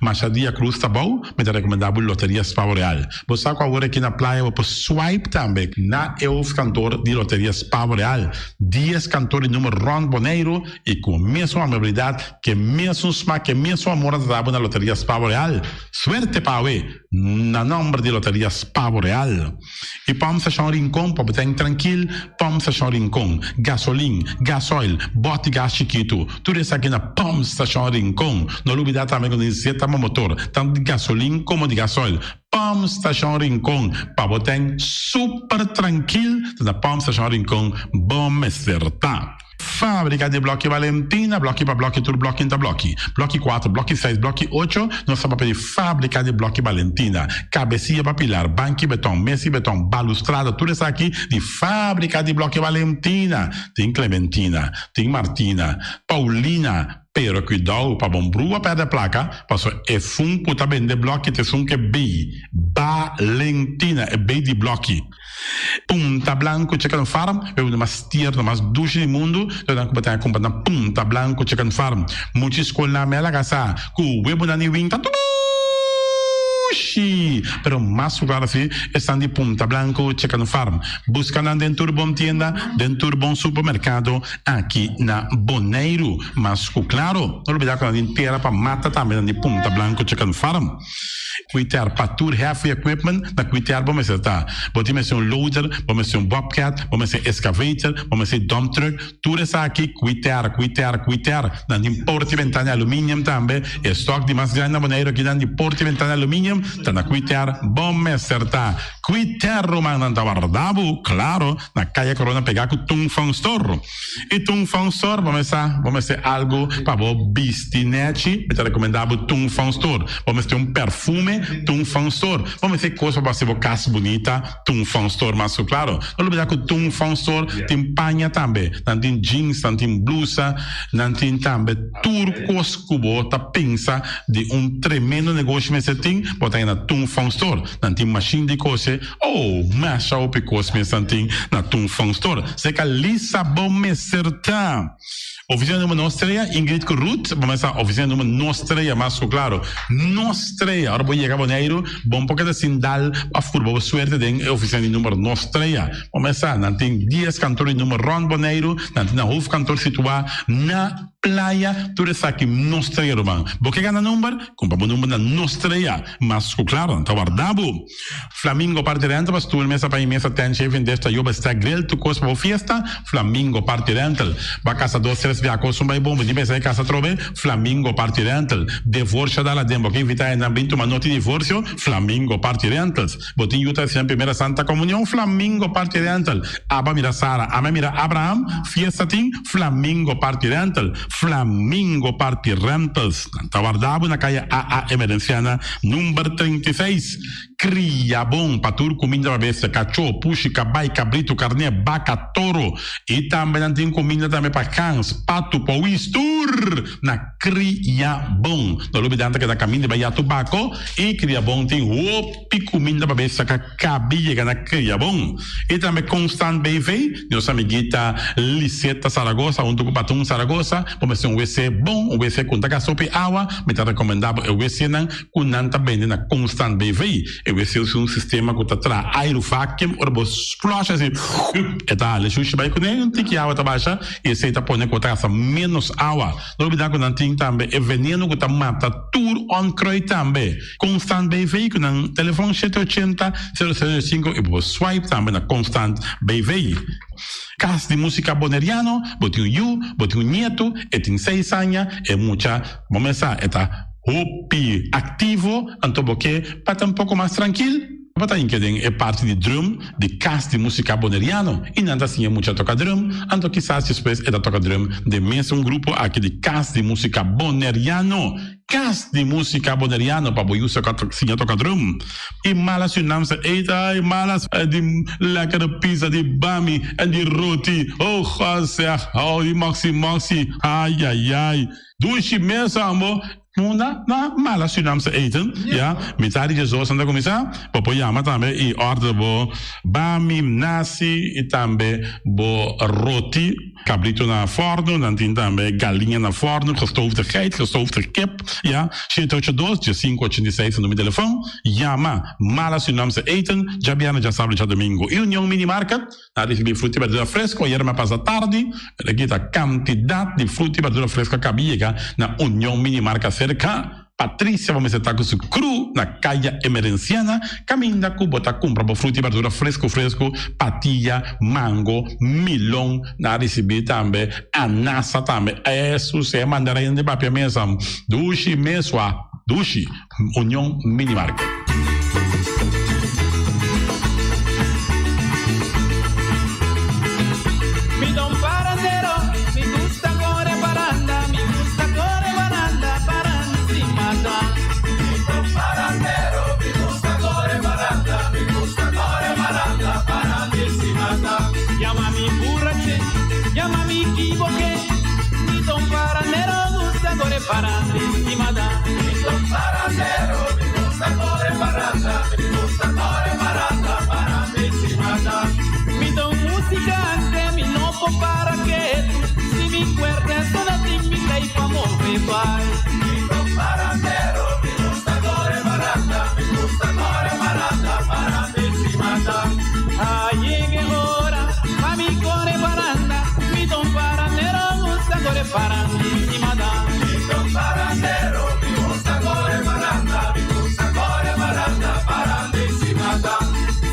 mas a dia cruz tá bom, me recomendável Loteria Spavo Real. Você agora aqui na praia, você swipe também na cantor de Loteria Spavo Real. 10 cantores número Ron Boneiro e com a mesma amabilidade, que mesmo smack, que mesmo amor da na Loteria Spavo Real. Suerte para você, na nome de Loteria Spavo Real. E vamos achar rincón, para estar tranquilo, vamos achar rincón. Gasolina, gasoil, bote gás chiquito, tudo isso aqui na vamos achar rincón. Não olvidar também quando injeta motor, tanto de gasolina como de gasoil. Pump Station Rincón, para botar super tranquilo, na Pump Station Rincón, bom acertar. Fábrica de Bloque Valentina, bloque para bloque, tudo bloque entre bloque. Bloque 4, bloque 6, bloque 8, nós estamos para fábrica de Bloque Valentina. Cabecinha para pilar, banco beton, mesa beton, balustrada, tudo isso aqui de fábrica de Bloque Valentina. Tem Clementina, tem Martina, Paulina, pero cuidado para bombrua perto da placa, passou é funko também de bloque, te funko é B, Valentina, é B de bloque. Punta Blanco Chicken Farm, é uma mais tierna, mais doce do mundo, então que botar comprar na Punta Blanco Chicken Farm. Muitas escolas na mela casa, com o web na Niwing, tá tudo pero más claro assim, estão de Punta Blanco Chicken Farm. Buscando dentro bom tienda, dentro bom supermercado, aqui na Boneiro. Mas claro, não olvidar que a gente terá para mata também de Punta Blanco Chicken Farm. Cuidar para tudo heavy equipment, na cuidar vamos acertar. Vamos ser loader, vamos ser bobcat, vamos ser excavator, vamos ser dump truck, tudo isso aqui, cuidar. Na porta e ventana alumínio também, estoque de mais grande na Boneiro aqui na porta e ventana alumínio, tá na cuidar, vamos acertar. Cuidar Romana da Guardabo, claro, na Caia Corona pegar com Tung Fong Store. E Tung Fong Store, vamos ser algo para o bistinete, é recomendável Tung Fong Store. Vamos ter perfume Tung Fong Store. Vamos ter coisa para ser casa bonita, Tung Fong Store, mas claro. Não olvidar que o Tung Fong Store tem panha também. Não tem jeans, não tem blusa, não tem também turcos cubo, tá pensa de tremendo negócio que você tem, botar aí na Tung Fong Store. Não tem machine de coisa, masha o picos que você tem na Tung Fong Store. Você que lisa bom me certa. Oficina número Nostreia, Ingrid Ruth, vamos a oficina número Nostreia, mas claro, Nostreia, agora vou chegar a Boneiro, bom porque assim dá a furba, suerte de oficina número Nostreia, vamos a, não tem 10 cantores número Ron Boneiro, não tem na Ruf cantor situado na playa, tu resaki nostra man. Boke gana number, compa bo number na nostra, mas claro, tá guardado. Flamingo partirente, mas tu mesa para mesa ten chef desta yoba sta grill tu cos bo fiesta, Flamingo partirente. Ba casa dos tres via cos vai bom, di mesa casa trobe, Flamingo partirente. Divorcio dalla dembo che invita in ambito ma noti divorzio, Flamingo partirente. Botin yuta sia primera Santa Comunión, Flamingo partirente. Aba mira Sara, ama mira Abraham, fiesta ting, Flamingo partirente. Flamingo partirentes. Tawardabo na kaya AA emergenciana number 36. Cria bom patur comida babesa, cachorro, puxi, cabai, cabrito, carne, vaca, toro. E também não tem comida também para cães, pato, pauistur. Na cria bom. No lugar dentro que da caminho vai tubaco e cria bom tem opi comida babesa que cabia na cria bom. E também constant BV, nossa amiguita Liseta Saragossa, onde o patum Saragossa, vamos ter WC bom, WC com taca sopa e água, mas tá recomendável o WC não com nanta bem na constant BV. WC é um sistema que tá aerovacuum, ou você flush assim, e tá, le xuxa vai com nem tem que água tá baixa e esse tá põe com taca menos água. Não me dá com não tem também é veneno que tá mata tour on croi também. Constant BV com um telefone 780 005 e você swipe também na constant BV. Casa de música boneriano, botinho you, botinho nieto, e tem 6 anos, e muita, vamos começar, eta hopi ativo, então porque para um pouco mais tranquilo, para que é parte de drum, de casa de música boneriano, e não assim é muito toca drum, então quizás depois é da toca drum de mesmo grupo aqui de casa de música boneriano. Casa de música boneriano para o uso que toca drum. E malas unamsa, eita, e malas de lekkere pizza, de bami, en de roti. Oh, zeg, oh, die maxi, ai, ai, ai. Doe je mensen, amor. Na mala Surinaamse eten, ja. Metade de zoos aan de commissaris. Popoyama também e ordem bo bami, nasi e também bo roti, cabrito na forno, dan tem também galinha na forno, gestoofde geit, gestoofde kip, ja. 782 586 no meu telefone. Yama, mala Surinaamse eten, já biana já sábado já domingo. E União Mini Market, na recebi fruta e verdura fresco, ayer me passa tarde, aqui a quantidade de fruta e verdura fresca cabia na União Mini Market cerca. Patrícia, vamos estar com o cru na caia emerenciana, caminha com bota compra para fruta e verdura fresco, patilha, mango, milão, na receber também, anassa também, isso é mandarim de papel mesmo, dushi mesua, dushi, União Mini Market. Parando estimada, mi son parandero, mi gusta corre paranda, mi gusta corre paranda, parando estimada. Mi don musicante, mi no può para que si mi cuerda sola ti mi lei fa mover vai. Mi son parandero, mi gusta corre paranda, mi gusta corre paranda, parando estimada. Ah, llegue ora, a mi corre paranda, mi don parandero gusta corre parando estimada. Parandero, mi gusta corre paranda, mi gusta corre paranda, paranda encimada.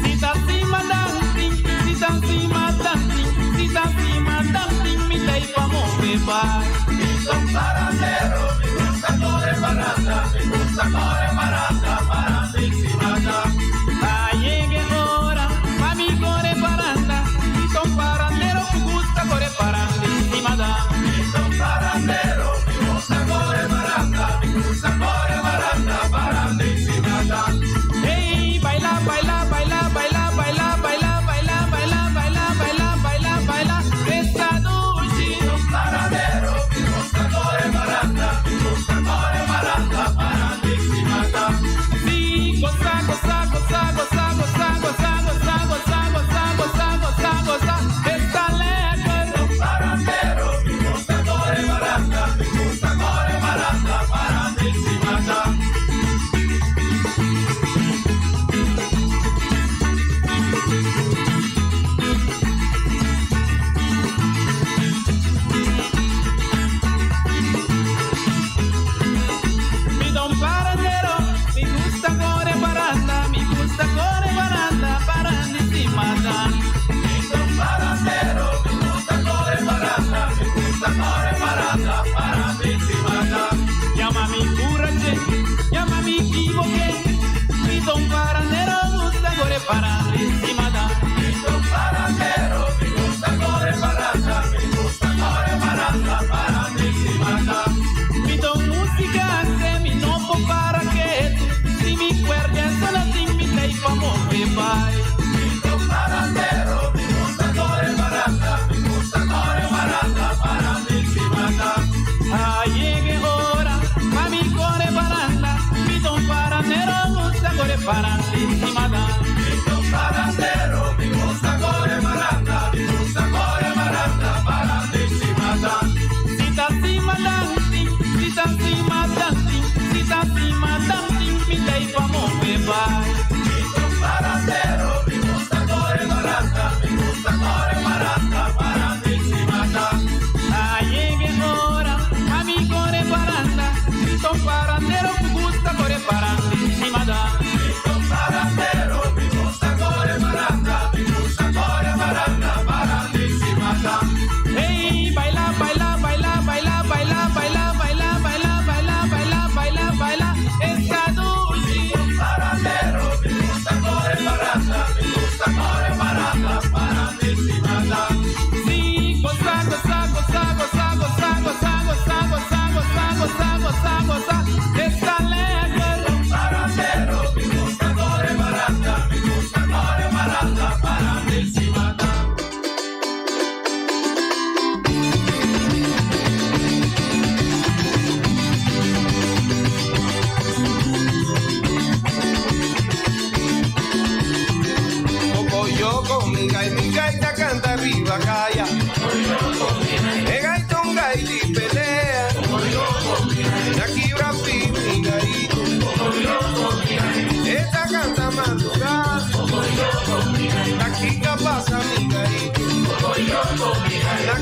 Si ta cima dancing, si ta cima dancing, si ta cima dancing, mi lei fa mover vai. Mi son parandero, mi gusta corre paranda, mi gusta corre paranda, paranda encimada. Ah, llegue ora, ma mi corre paranda, mi son parandero, mi gusta corre paranda encimada. Mi son parandero. Hey, baila, baila, baila, baila, baila, baila, baila, baila, baila, baila, baila, baila, esta noche. Mi son paradero,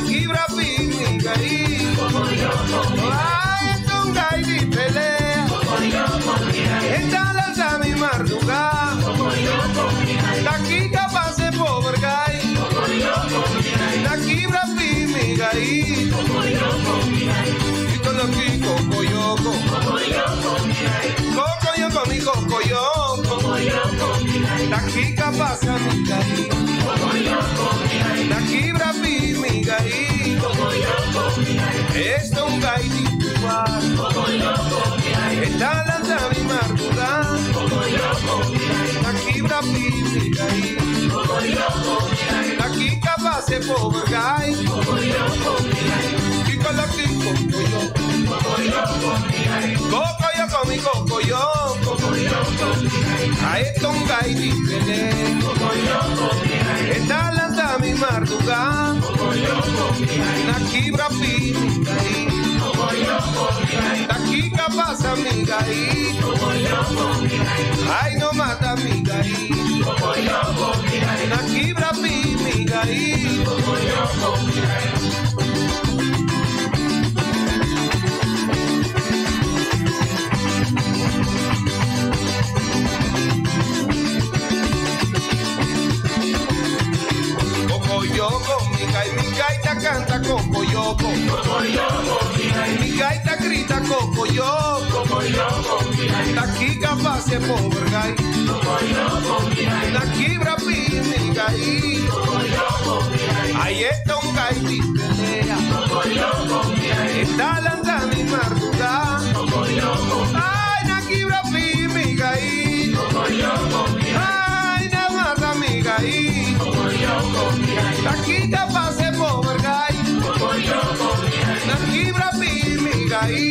kibra mi gai. Ay, ton gai di pelea. Esta la mi marduga. La kika pase por gai. La kibra mi gai. Lo que coco yoko, mi coco yoko, la kika pasa mi gai, la kibra mi gai, esto un gai di igual, esta lanza mi marduga, la kibra mi gai, la kika pase por gai, kika la kiko yoko. Coco yoko mi coco yoko, a esto un gai di pele, esta lanza mi marduga, la kibra mi gai, la kika pasa mi gai, ay no mata mi gai, la kibra mi gai. Mi gaita canta coco yoko, mi gaita grita coco yoko, la kika pase por gai, la kibra mi gai, ahí está un gai di pelea, está lanza mi marduga, ay la kibra mi gai, ay la mata mi gai. La kika pase por gai, la kibra mi gai,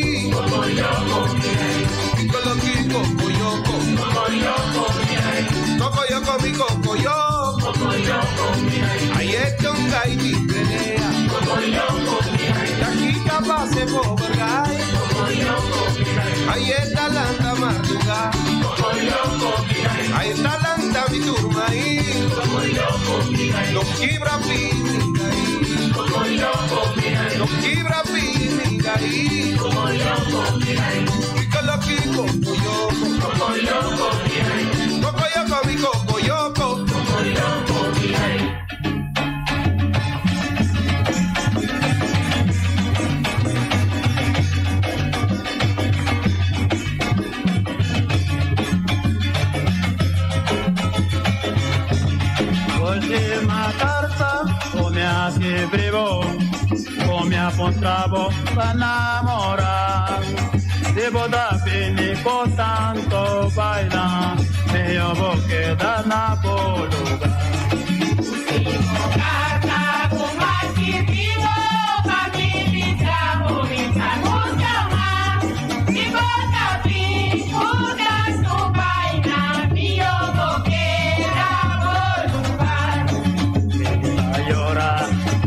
kiko lo kiko yoko, coco yoko mi coco yoko, ahí está un gai di pelea, la kika pase por gai, ahí está la anta marduga, ahí está la anta mi turmaí. Lo kibra mi gai, lo kibra mi gai, kiko lo kiko yoko, coco yoko mi coco yoko. Hoje uma carta, come a que brevou, come a pontravo para namorar. Devo dar bene por tanto bailar, eu vou quedar na boluga. Carta, como a que brevou, para me visitar, vou me chamar. Se bota bem, o gasto bailar, eu vou quedar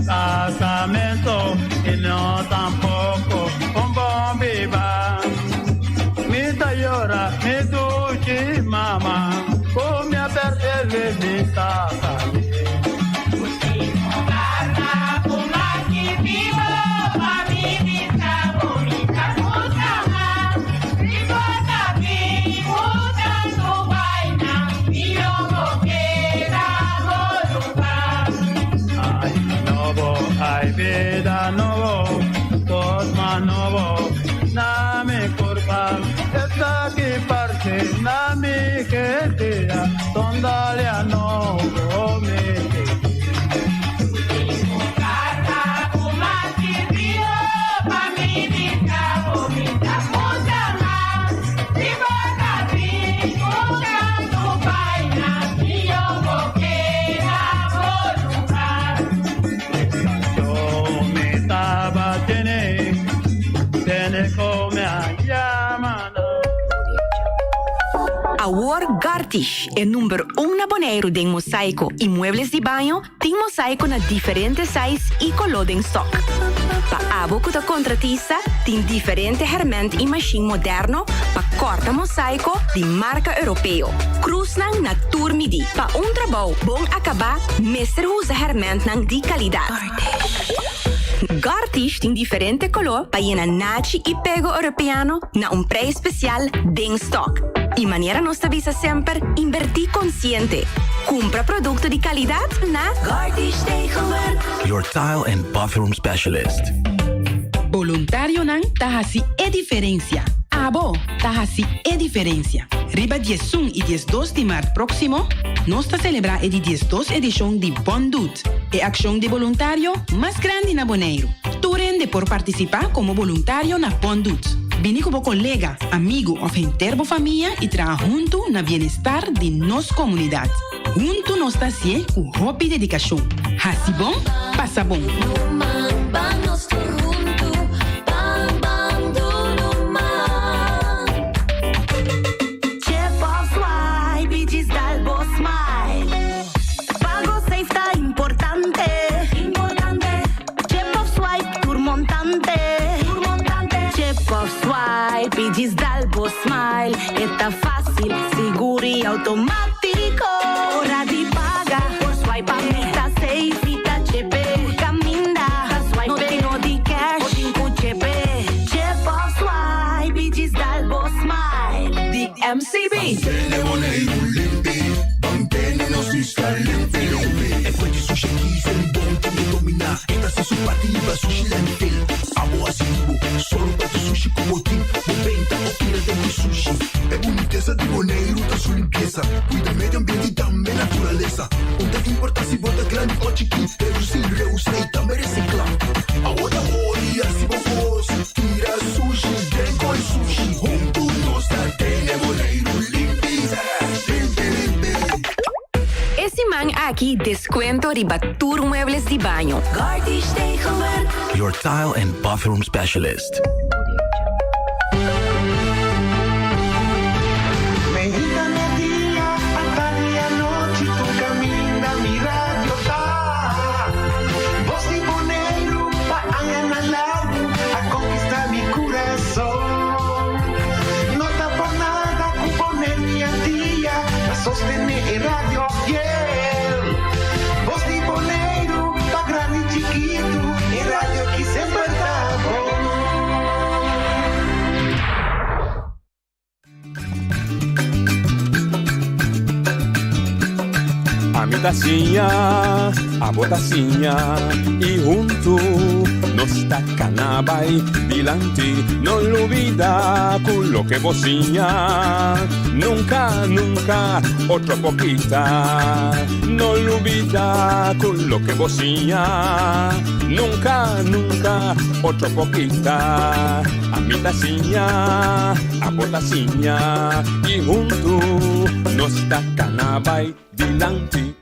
casamento y no tampoco un bom viva. Mi llora, mi duchi mamá, come a perderle mi tata. carta, como a que brevou, para me visitar, vou me chamar. Se bota bem, o gasto bailar, eu vou quedar Ay, vida novo, cosma novo, na mi curva, está aquí parte, na mi querida, donde a novo me carta, como a que brevou, para me visitar, vou me chamar. Se bota bem, o gasto bailar, eu vou quedar Yo me estaba tiene come a llamada. Award Gartish é número 1 na Bonaire de mosaico e muebles de banho, tem mosaico na diferentes sizes e color em stock. Pa abo kuta contratista, tin diferente herment in machine moderno, pa corta mosaico di marca europeo. Cruise nang na turmidi, pa un trabaho bon acaba, meester huza herment nang di qualidad. Gartisch tem diferente color para llenar nachi y pego europeano na un precio especial den stock. Y manera nostra visa sempre invertir consciente. Compra producto di calidad na Gartisch tegenwerk. Your tile and bathroom specialist. Voluntario nan tahasi e diferencia. Abo tahasi e diferencia. Riba 11 y 12 de marzo próximo, nos celebra a 12 edición de Bondut, e acción de voluntario más grande na Bonaire. Turende por participar como voluntario na Bondut. Vini como colega, amigo o interbo familia y trabaja junto na bienestar de nos comunidad. Junto nos está así con hobby dedicación. Hasi bom, pasa bom. Pidis Dalbo Smile, está fácil, seguro y automático. Hora de pagar, por swipe a meta safe, fita chepe, caminda, swipe, no tengo de cash, o tengo chepe. Chip of swipe, Pidis Dalbo Smile, the MCB. Mantene Bonaire limpi, mantene nos limpi. E poi di sushi chi se li bonti e domina, e da se su pativa sushi lentil. Amo asivo, solo per sushi come team. 90 kg de sushi. É boniteza de Bonaire, tá sua limpeza. Cuida meio ambiente e também natureza. Onde importa se bota grande ou chiquinho. Reusa e também reciclar. Agora olha se vos tira sushi, vem com sushi. Junto nós tem Bonaire limpi. Esse man aqui descuento riba Tour Muebles de Baño. Gartisch tegenwerk. Your tile and bathroom specialist. Sostener radio fiel. Voz de Bonaire, pa grande e chiquito, e radio que sempre tá bom. A tacinha, a botacinha, e junto nos tacanabay dilante, no olvida con lo que bocinha. Nunca, nunca, otro poquita, no olvida con lo que bocinha. Nunca, nunca, otro poquita, a mi tacinha, a botacinha, y junto nos tacanabay dilante.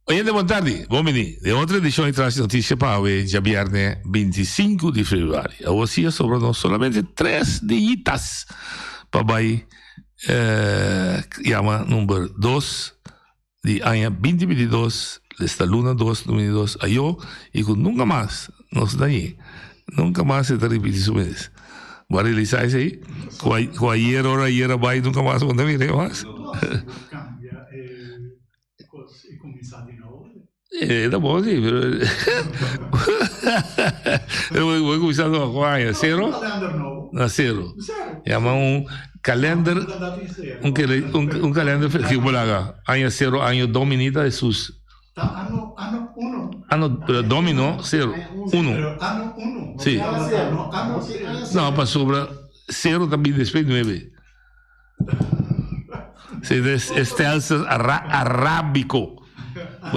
Oiete, boa tarde. Uomini, de outra edição de Traz Notícia para hoje, dia viernes 25 de fevereiro. A você sobrou solamente 3 dias para vai chama número 2 de ano 2022, esta luna 2, 2022, a eu e com nunca mais nos daí. Nunca mais se repetir isso mesmo. Vai realizar isso aí? Com ayer, hora, ayer, vai, nunca mais vou também, não mais? Tá bom, sim. Eu vou começar com a zero. Na zero. Chama calendar. Calendar que vou lá. Ano zero, ano dominita Jesus. Ano 1. Ano domino, zero. 1. Ano 1. Sim. Não, para sobra zero também depois 9. É stelsel arábico.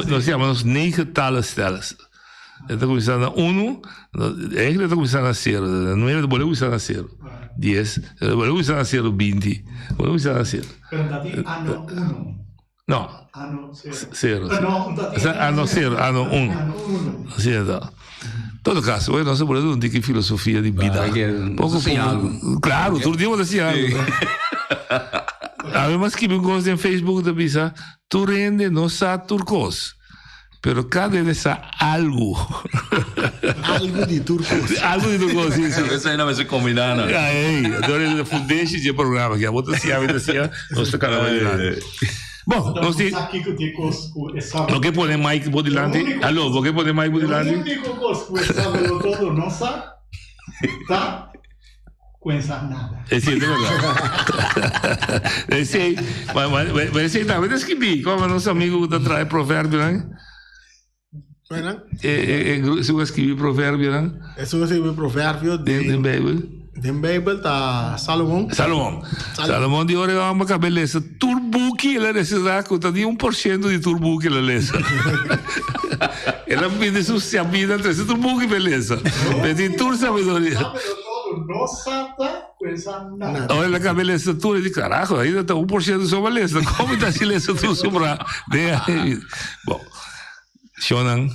Nós chamamos 9 stelsels. Está começando a 1, eigenlijk está começando a 0. 9 boleh começar a 0. 10, boleh começar a 0, 20. Boleh começar a 0. Pero tadi ano 1. Não. Ano 0. Ano 0, ano 1. Assim é. Todo caso, hoje nós podemos não ter que filosofia de vida. Pouco. Claro, todo dia vamos assim algo. Además que me gosto en Facebook de visa, tú rende no sa turcos, pero cada vez algo. Algo di turcos. Algo di turcos, sì, sì. Questa è una cosa combinata. Allora il fundesci di programma che a volte sia nostro canale. Bom, nós temos. Não que pode mais bodilante. Alô, vou que pode mais bodilante. O único cosco estava todo nossa, tá? Pensa nada. Sì, è vero. Sì, ma sei da, vedi che come nostro amico da trae proverbio, né? Se vuoi scrivere proverbio, né? Se vuoi scrivere proverbio in Bible. In Bible tá Salomão. Salomão di ora é uma beleza. Turbuki ela necessita conta de 1% de turbuki ela lesa. Ela pede sua vida, então turbuki beleza. Pede tur sabedoria. Nossa, pensa nada. Olha la cabeleza tu e di carajo, aí tá 1% só beleza. Como tá silêncio tu sobra? Bom. Shonan,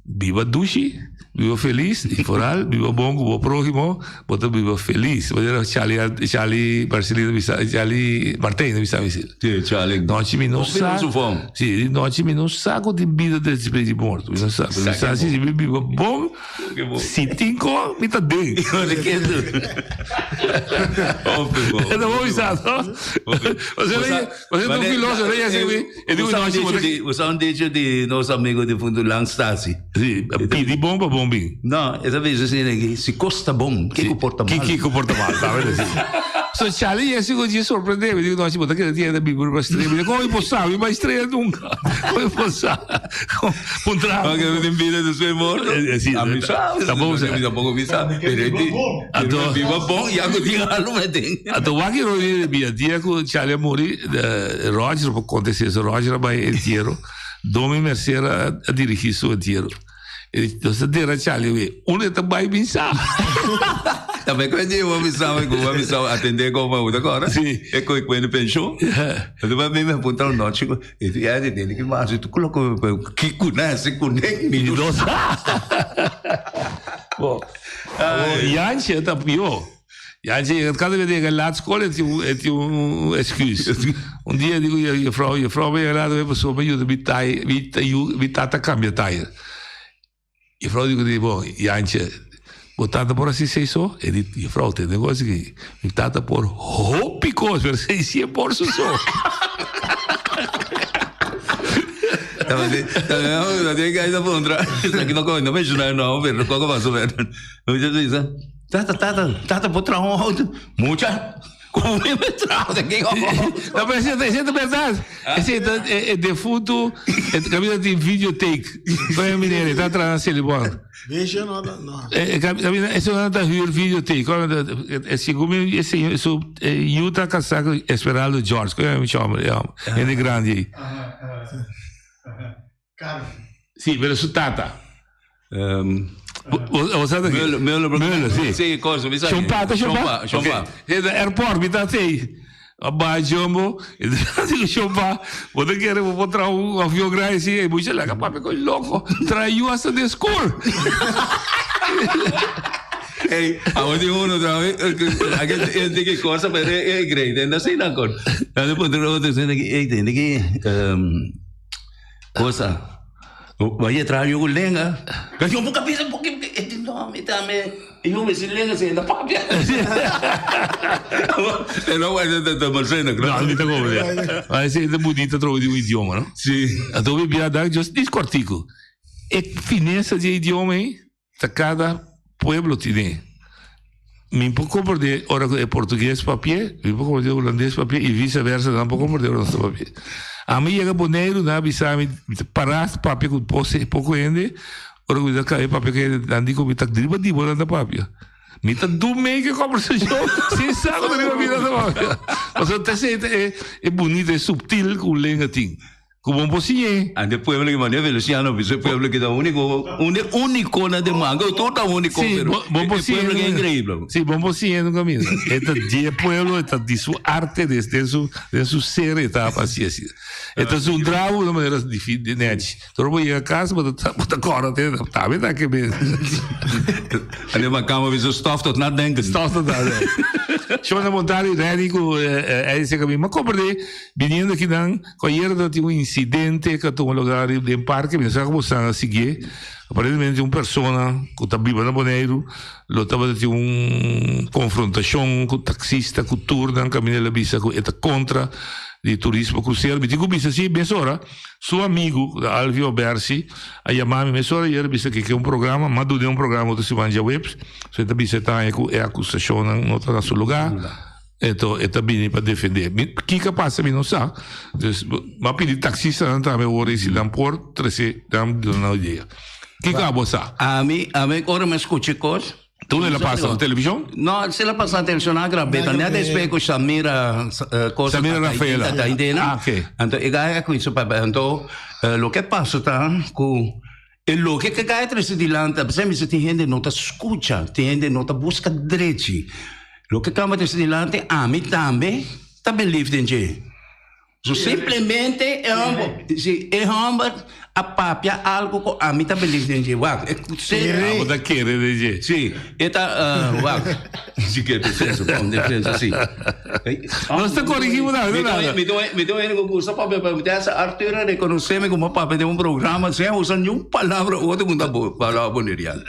viva dushi. Vivo feliz, e foral, vivo bom com o próximo, bota vivo feliz. Mas Charlie Marcelino, Charlie Martins, Sì, Charlie. Noite mi non sa. Sì, noite mi non sa di vida desse preso morto. Mi non sa. Mi sa se vivo bom. Se tinco, mi tá bem. É da bom isato. Você não filósofo, lei assim, e digo noite. Você não dice di nosso amigo di fundo Langstasi. Sì, di bomba bombing. No, essa vez assim, se costa bom, que comporta mal. Que comporta mal, tá vendo assim? So Charlie esse dia surpreendeu, digo, nós botar que tinha da Bíblia para estreia, como impossível, mas estreia nunca. Como impossível. Contra. Porque eu tenho vida do seu morto. Sim, a mim sabe. Tá bom, você tá pouco visa. Pero viva bom e algo tinha algo mas tem. Ato wa que rolê dia que Charlie morri, Roger por acontecer isso, Roger vai inteiro. Domi Mercera a dirigir seu inteiro. Então, se der a Charlie, onde está bem pensar? Também quando eu pensava atender como eu agora, é que quando pensou, eu vai me apontar o note, e aí ele que mais tu colocou que conhece com nem nossa. Bom, Janche tá pior. Janche, cada vez que lá escola tinha excuse. Dia eu digo, a Frau veio lá, eu pessoa me ajuda, me tata cambia taia. E a Frau digo, bom, Janche, botando por assim sei só, e a Frau tem negócio que me tata por hópicos, mas 100% só. Também que ainda vou entrar, isso aqui não vejo não, pero qual que vai subir? Eu disse, tata por trás, muita. Como me trau daqui? Não, mas é verdade. É defunto, é caminho de videotape. Foi a menina, está atrás da bom. Veja, não. Isso não está vindo videotape. É segundo esse Utah Casaco Esperado George, como me chama? É de grande aí. Cara. Sim, mas isso tata. Müller, sì. Sì, cosa mi sa? Chompa. Airport, mi dà te. Abba Jumbo, e dico Chompa, vou querer vou botar avião grande assim, e puxa lá, papai, que louco, traiu essa de score. Ehi, avanti uno anche che cosa per è great, non sei ancora. Allora poi trovo che cosa? Vai entrar eu lenga. Eu vou cabeça porque esse nome também. Eu me lenga sem da papia. Não vai da Marcena, não mi come. Mas é bonita trovo de um idioma, não? Sim. A dove via da just discortico. É fineza de idioma aí, cada pueblo tem. Me pouco compreender ora é português papier, me pouco compreender holandês papier e vice-versa, não pouco compreender nosso papier. A mim chega boneiro na bisami paras papier com pouco ende, ora cuida cai papier que andi com mita driba di bola da papier. Mita do meio que conversação, sem saco da vida da papier. Mas até se é bonito, é subtil com lenga ting. Como possível. Ande pueblo que maneja Feliciano, esse pueblo que dá único na demanda, todo único, pero bom pueblo que é incrível. Sim, bom possível no caminho. Este dia pueblo, esta de sua arte, de seu ser, está paciência. Este é um drama de maneira diferente. Todo mundo chega a casa, mas está agora, tá vendo aqui mesmo. Ande uma cama, mas o stof tot na denken. Stof tot na denken. Show na montagem, Rénico, é esse caminho. Mas compreender, vindo aqui, com a hierda, tinha incidente que tuvo lugar em parque, mas já começaram a seguir. Aparentemente, uma pessoa que está viva no Bonaire, lo estava tendo uma confrontação com o taxista, com o turno, caminho da bisa, que está contra de turismo cruzeiro. Me digo, bisa, sim, bem, senhora, seu amigo, Alvio Bersi, a chamar-me, minha senhora, e ele disse que é um programa, mas do um programa que se manja webs, você está bisa, é acusação, não está no seu lugar. Então, está bem para defender. O que passa, não sabe. Mas pedir taxista, não está, eu vou receber por 13, não ideia. O que acabou, sabe? A mim, agora me escute coisa. Tu não passa na televisão? Não, se ela passa na televisão, não grave. Não é desde que Samira coisa. Samira Rafaela. Está entendendo? Ah, ok. Então, é com isso, papai. Então, o que passa, tá? Com o que cai atrás de lá, sempre se tem gente não está escuta, tem gente não está busca direito. O que cai atrás de lá, a mim também está believe em gente. So, simplesmente é a papia algo que a mim está believe em gente. Você da querer de gente. Sim, está se quer defesa, bom defesa sim. Não está corrigindo nada. Me deu ele com essa papel para meter essa Arthur reconhece-me como papel de um programa sem usar nenhuma palavra ou outra muita palavra bonita.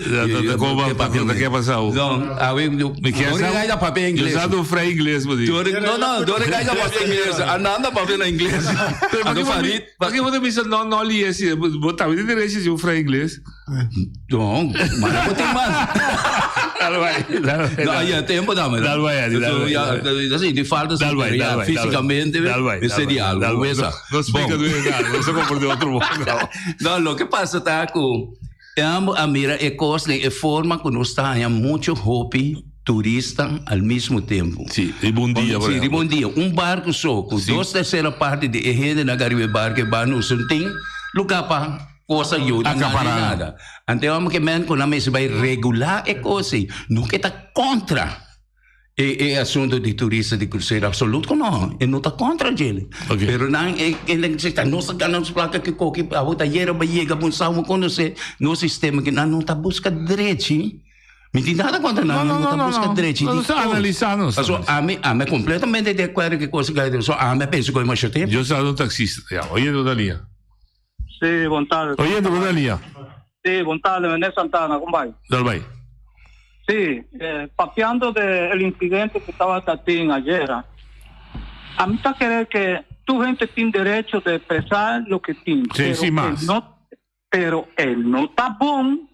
Como papel da que passou? Não, a ver do me quer saber papel em inglês. Usado frei inglês, pode. Não, do regaida papel em inglês. Ananda papel em inglês. Ando Farid. Por que você me disse não li esse, botar de direito de um frei inglês? Não, mas não tem mais. Não, já tempo não, mas assim, de falta fisicamente seria algo. Não explica do nada, não se comporta de outro modo. Não, o que passa tá com a mira é coisa, é forma que nós está muito hobby turista al mesmo tempo. Sim, de bom dia. Sim, de bom dia. Um barco só, com 2/3 parte de gente na Caribe barco, barco não tem lugar para coisa ajuda, nada. Então, vamos que men com a mesa vai regular é coisa, não que está contra é assunto de turista de cruzeiro absoluto, não, não está contra ele. Pero não, ele está, nossa placa que qualquer a outra yeira vai chegar, vamos conhecer no sistema que não está busca direito. Me tem nada contra não está busca direito. Não está analisando. A mim completamente de acordo com coisa que só a mim penso que é mais tempo. Eu sou um taxista, oye, Dodalia. Sí, buon tarde. Oye, Dodalia. Sí, buon tarde, René Santana, ¿cómo va? Dale, bye. Sí, papeando del incidente que estaba Tatín ayer, a mí está querer que tu gente tiene derecho de expresar lo que tiene. Sí, sí, más. Pero él no está bueno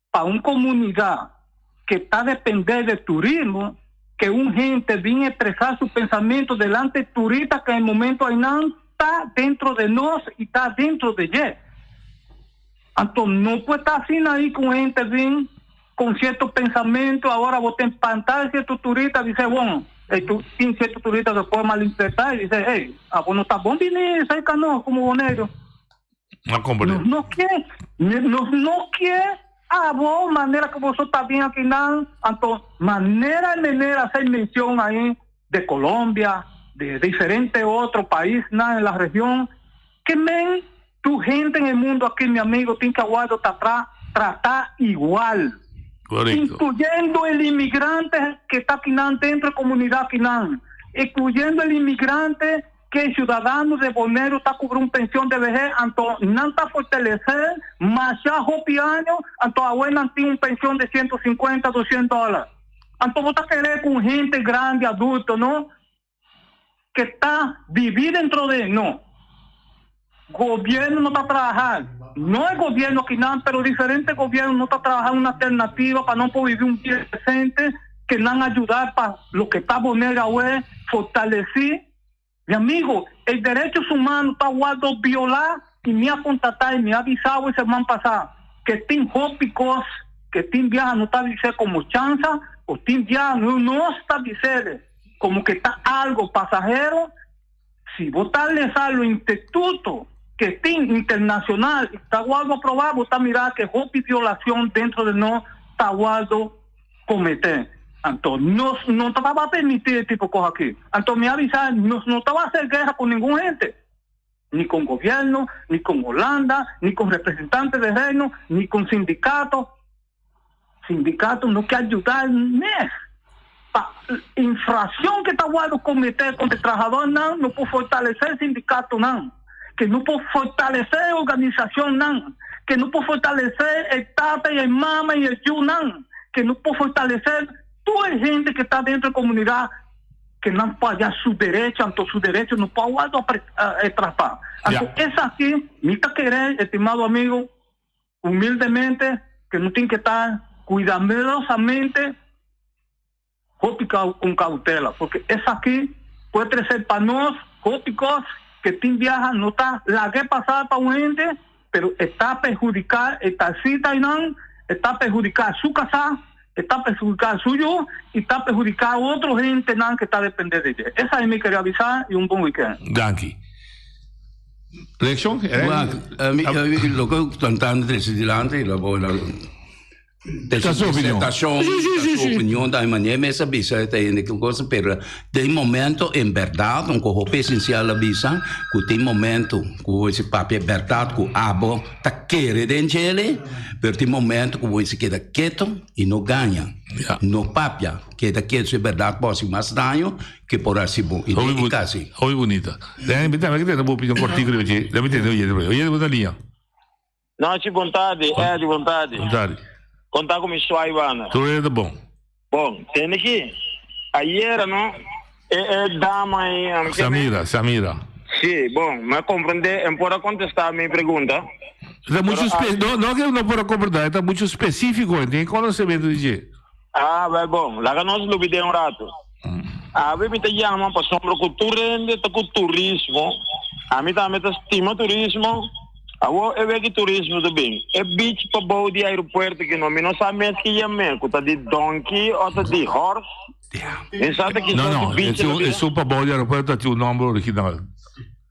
para una comunidad que está a depender del turismo, que un gente viene a expresar su pensamiento delante de turistas que en el momento ahí no está dentro de nos y está dentro de él. Entonces no puede estar así ahí con gente bien con ciertos pensamientos, ahora vos te empantas ciertos turistas, dice, bueno, tú tienes ciertos turistas que pueden malinterpretar y dice, hey, bueno, está bueno venir cerca no, como bonero. No quiere, vos, manera que vos estás bien aquí, entonces, manera de hacer mención ahí de Colombia, de diferentes otros países en la región, que tu gente en el mundo aquí, mi amigo, tiene que tratar igual. Correcto. Incluyendo el inmigrante que está aquí dentro de la comunidad aquí, incluyendo el inmigrante que el ciudadano de Bonero está cubriendo una pensión de vejez, entonces no está fortalecer, más ya años, entonces abuela tiene una pensión de $150, $200. Entonces vos estás querer con gente grande, adulto, ¿no? Que está vivir dentro de, no. Gobierno no está trabajando. No el gobierno aquí, pero diferentes gobiernos no están trabajando una alternativa para no poder vivir un día decente, que no han ayudado para lo que está Bonero hoy, fortalecer. Mi amigo, el derechos humanos está guardado violar y me ha contactado y me ha avisado esa semana pasada que tiene hópicos, que tiene viaja no está diciendo como chanza, o tiene viaja no está diciendo como que está algo pasajero. Si vos estás leyendo el instituto que tiene internacional, está guardado aprobado, vos estás mirando que hópic violación dentro de no está guardado cometer. Entonces, no te va a permitir este tipo de cosas aquí. Entonces, me avisa, no te va a hacer guerra con ninguna gente. Ni con gobierno, ni con Holanda, ni con representantes de reino, ni con sindicatos. Sindicatos no que ayudar, infracción que está guardado cometer contra el trabajador, no puede fortalecer el sindicato, que não pode fortalecer a organização, não. Que não pode fortalecer o tata e a mama e o tio, não. Que não pode fortalecer toda a gente que está dentro da comunidade, que não pode dar seu direito, então seu direito não pode tratar. Então, essa aqui, me está querendo, estimado amigo, humildemente, que não tem que estar cuidadosamente com cautela, porque essa aqui pode ser para nós, góticos, que tem viaja, não está lá que passar para um ente, mas está perjudicar, está está perjudicar sua casa, está perjudicar suyo e está perjudicar outra gente não, que está dependendo de ele. Essa é me queria avisar e bom weekend. Danke. Reaction? Lo que tentando decidilante, la buona. La sua opinione. Sua opinione da maniera messa bisa è cosa per dei momento in verdad un co essenziale bisa cu dei momento cu si papia verdad cu abo ta kere dengele per dei momento cu si queda quieto e no gana no papia queda quieto se verdad posi mas daño che por así bon e casi hoy bonita dai mi dai che te opinione particolare oggi da mi te oye da linha no ci vontade di vontade contar com isso aí, Ivana. Tudo é bom. Bom, tem aqui. Ayer, não? Dama aí. Samira. Sim, bom, mas compreender, pode contestar a minha pergunta. É muito não que eu não posso compreender, é muito específico, tem conhecimento de. Bom, lá que nós lo videmos rato. A mim me chama para sombra cultura e turismo. A mim também estima turismo. Eu vejo turismo também. É beach para boa de aeroporto que não sabe que é mesmo. Está de donkey ou está de horse. Não, é só para boa de aeroporto tem o nome original.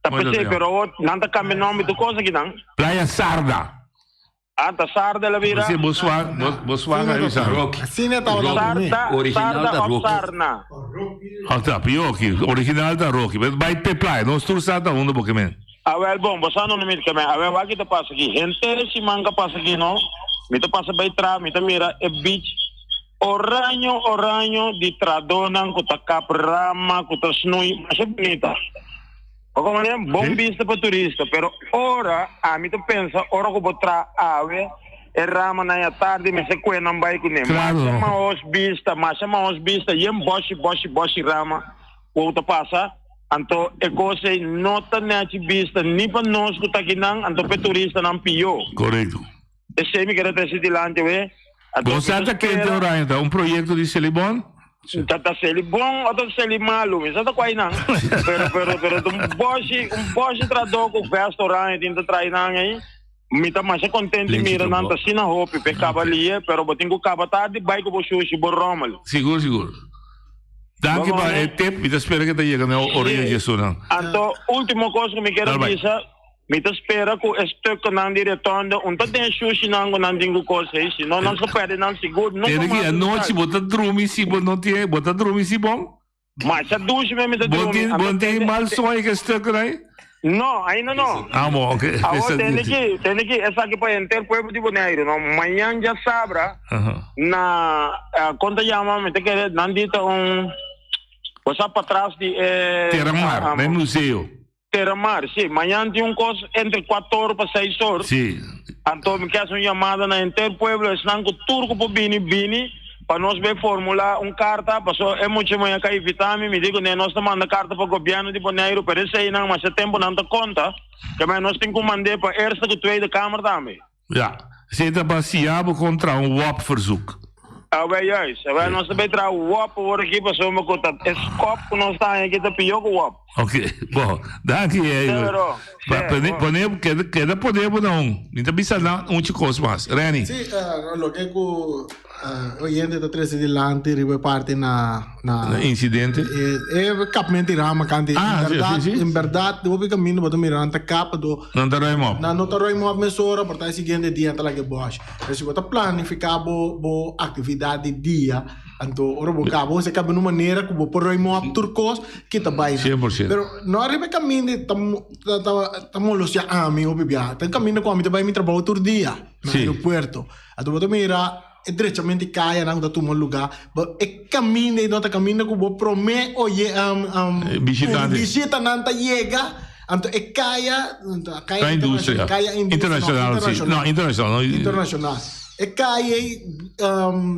Tá percebendo, pero não está cambiando o nome do coisa aqui não. Praia Sarda. Tá Sarda la vira. Você Botswana é Sarda. Assim é tá original da Rocky. Sarna. Piochi, original da Rocky. Vai per praia, non sto usando uno Pokémon. Bom, você não me diz que o que te passa aqui? Gente, se manga passa aqui, não? Me te passa bem trás, me te mira, é beach. Oranho, de tradona, com ta caprama, com ta snui, mas é bonita. Como é? Bom vista para turista, pero ora, a mim te pensa, ora que vou tra ave, é rama na tarde, me se coe não vai com nem. Mas é uma vista, e boshi rama, o te passa. Então, é coisa não está nessa vista, nem para nós que está aqui, então para turista não pior. Correto. Esse é me quer ter sido lá, né? Você acha que é Oranha, um projeto de Celibon? Está Celibon ou está Celimalo, mas está quase não. Pero um boche trador com o veste Oranha, tinha traído aí. Me está mais contente, mira, não está assim na roupa, pecava ali, pero botinho com cava tarde, vai com o xuxi, borromalo. Seguro. Danke para o tempo, me espera que te chegue na orelha de Jesus. Então, última coisa que me quero dizer, me espera que o estoque não de retorno, não tem sushi não tem coisa isso, não se perde não seguro. Tem que a noite bota dormir se não tem, bota dormir se bom. Mas a ducha mesmo de dormir. Bota mal sonho que estoque aí? Não, ainda não. Bom, ok. Tem que essa aqui para entrar o povo de Bonaire, não. Amanhã já sabra na quando chama, me tem que não dita passar para trás de Terramar, no museu. Terramar, sim. Amanhã tem coisa entre 4 horas para 6 horas. Sim. Então me quer uma chamada na Interpueblo, estão com turco para Bini, para nós ver formular carta, passou é muito mais que vitamina, me digo, nós estamos mandando carta para o governo de Bonaire, para isso aí não, mas esse tempo não dá conta, que nós temos que mandar para a Eerste e Tweede Kamer também. Ja, ze está baseado contra WAP-verzoek. Juist. Nós também traz o WAP por aqui, passou uma conta, esse copo que nós estamos aqui, está pior que o WAP. Ok, bom, daqui podemos não, então precisa não te coisa mais, Reni. Sim, lo que oyente da três de lante ribe parte na incidente capmente rama canti in verdade devo que cammino boto mirante capa do non te roimo non te roimo mesora porta seguinte dia tá lá que boas se bota planificar bo atividade dia então ora bo cabo se cabe numa maneira que bo por roimo turcos que tá bem 100% pero no ribe cammino tamo lo sia ami o bibia tem cammino com a mim vai me trabalho todo dia no aeroporto então boto mira é diretamente caia não da tuma lugar é caminho e não tá caminho que vou prometer oye visita não tá chega Anto e kaya industria. Internacional, sì. No, internacional. Internacional. E kaya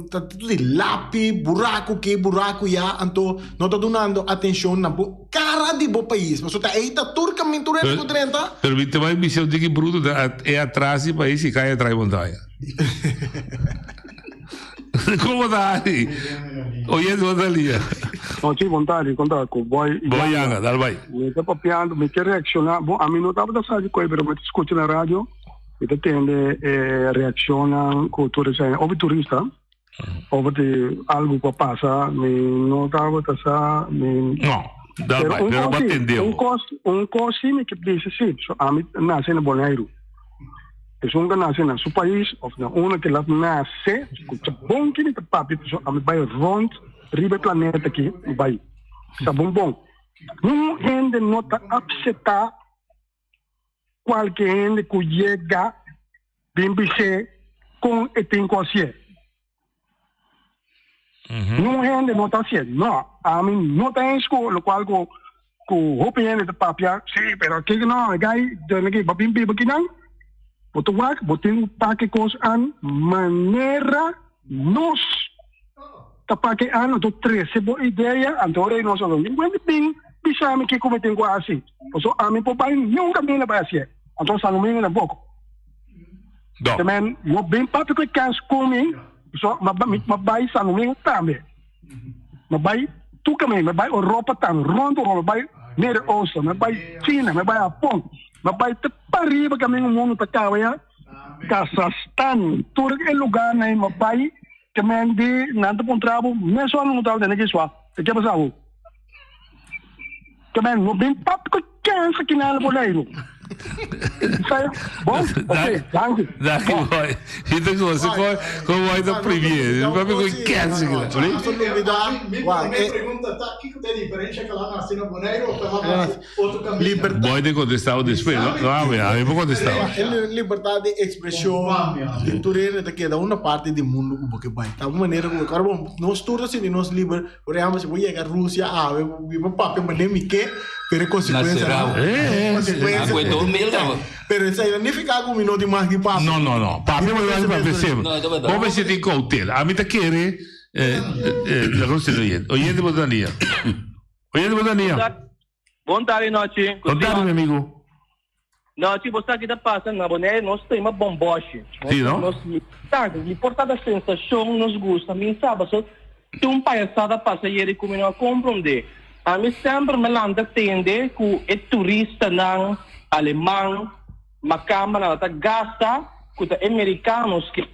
tutti lapi, buraco ya, anto non sta donando attenzione na cara di bo paese. Ma sota eita turca menture ko 30. Per vite vai bisogno di che brutto e atrás i paesi kaya tra montanha. Come dai? Oyendo montalia. No, ci vontade, contato, vuoi Anga, dal vai. Mi sta papiando, mi che reaziona, a me non stava da sai coi per mettere ascolti la radio, e te tende reaziona con turismo, o turista, o di algo che passa, mi non stava da sa, no, dal vai, però attendevo. Un cosi mi che dice sì, a me nasce in Bonaire. E sono nasce in suo paese, of na una che la nasce, con bom che mi papi, a me vai rond ribe planeta aqui, vai. Sa bom. Não gente nota upseta qualquer gente que chega bem com e tem consciência. Não gente nota assim, não. A mim não tem escola qual com roupa gente de papia, sim, pero que não, é gai, de que babim aqui não. Botou wak, botin pakai kos an maneira nos tapake ano to 13 bo ideia antore no so yung bing bisa mi ke cometen ko asi so amin po ba yung kami na ba siya anto sa lumin na boko temen mo bem papi ko kans komi so mabay sa lumin tambe mabay tu kami mabay Europa tam rondo mabay Near Oosten mabay China mabay Japon mabay te pari ba kami ng mundo takawaya Kazakhstan turk e lugar na mabay kami di nanto pong trabo meso ano mo tawag na nagiswa kaya ba sa ako kami mo bin pap ko kyan sa kinala po na ilo sai bom ok danke boy então você como vai da primeira vai com cansa me pergunta tá que tem diferença que lá na cena Bonaire ou pela outro caminho boy de contestar depois não a mim vou contestar liberdade de expressão cultural daqui da uma parte do mundo que vai da maneira como bom nós todos assim nós liber oramos vou chegar Rússia o papo mas que per consequência consequência pero isso aí não fica com um minuto mais de papo não papo não vai para perceber vamos ver se tem coquetel a mim tá querer la cosa oyente Botania buon tardi noite meu amigo noite você aqui da passa na Bonaire nós temos uma bomboche sim não nós importada a sensação nos gusta mim sabe só tem palhaçada passa e como não compreender a mim sempre me landa tende que é turista não alemão macama na gasta com os americanos que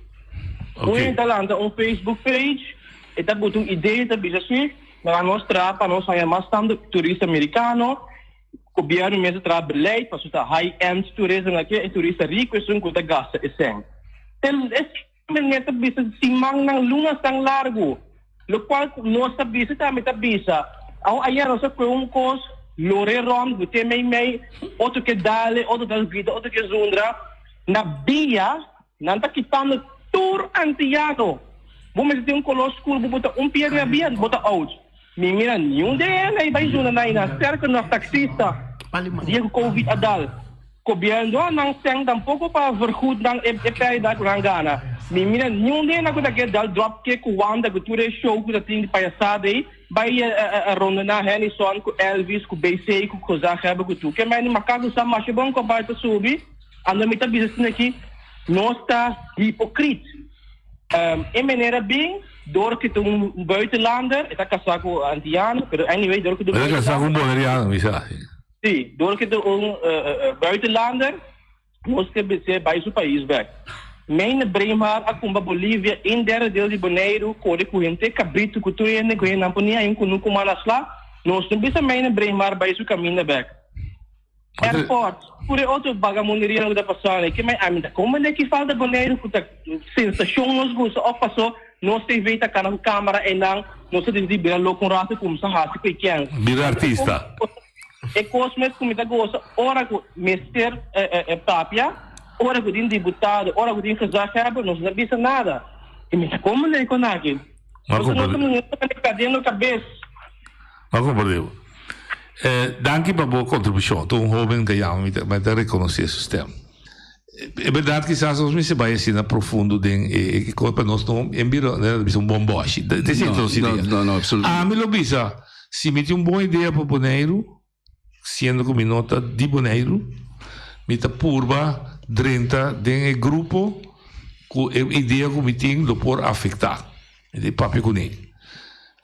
um talanta um Facebook page e tá botando ideia da bisa assim na nossa para nós é mais tanto turista americano o governo mesmo trabalha para o high-end turismo aqui é turista rico isso que gasta é sem esse bisa simang ng lunas tão largo lo qual nossa bisa também tá bisa ao ayer nós com cos Loreron, você me outro que dale, outro das vida, outro que zundra, na bia, não tá quitando tour antiano. Vamos ter colosso school, botar pia na bia, botar out. Mira, nenhum deles vai zundra na cerca no taxista. Dia Covid adal. Governo não tem tampouco para vergoed não é da Kurangana. Mira, nenhum deles não consegue dar drop que quando que tu show que tem palhaçada aí. Vai a ronda na Henderson com Elvis com BC com coisa reba com tu que mais uma casa só mais bom com parte subir anda me tá business aqui não está hipocrita em maneira bem door que um buitenlander está casado com antiano pero anyway door que está casado com boneriano misa sim door que buitenlander nós que BC vai seu país back Mijn Bremer, a Kumba Bolívia, in derde deel de Bonaire, kore kuhente, cabrito, kutuene, kuhene, namponia, in kunu kumanasla, nós não bisa mijn Bremer, bij su caminho back. Airport, pure outro bagamoneria não da passar, que mais amiga, como é que falta Bonaire, kuta sensação nos gosta, ou passou, nós tem feita cara com câmera e não, nós tem de virar louco rato como sa hasi que quem. Vira artista. E cosmet como da gosta, ora com mister papia. Ora que tem deputado, ora que tem casado, não se avisa nada. E me como nem com aquilo. Nós não estamos cadeando a cabeça. Mas compreendeu. Dank je por contribución. Tú un joven que llama, me te reconoce el sistema. É verdade que quizás nós se vai assim na profundo de que para nós não embira né um bom boche não absolutamente me lo bisa se me tem uma boa ideia para boneiro sendo como nota de boneiro me tá purba 30 de grupo com ideia como tem do por afetar de papi com ele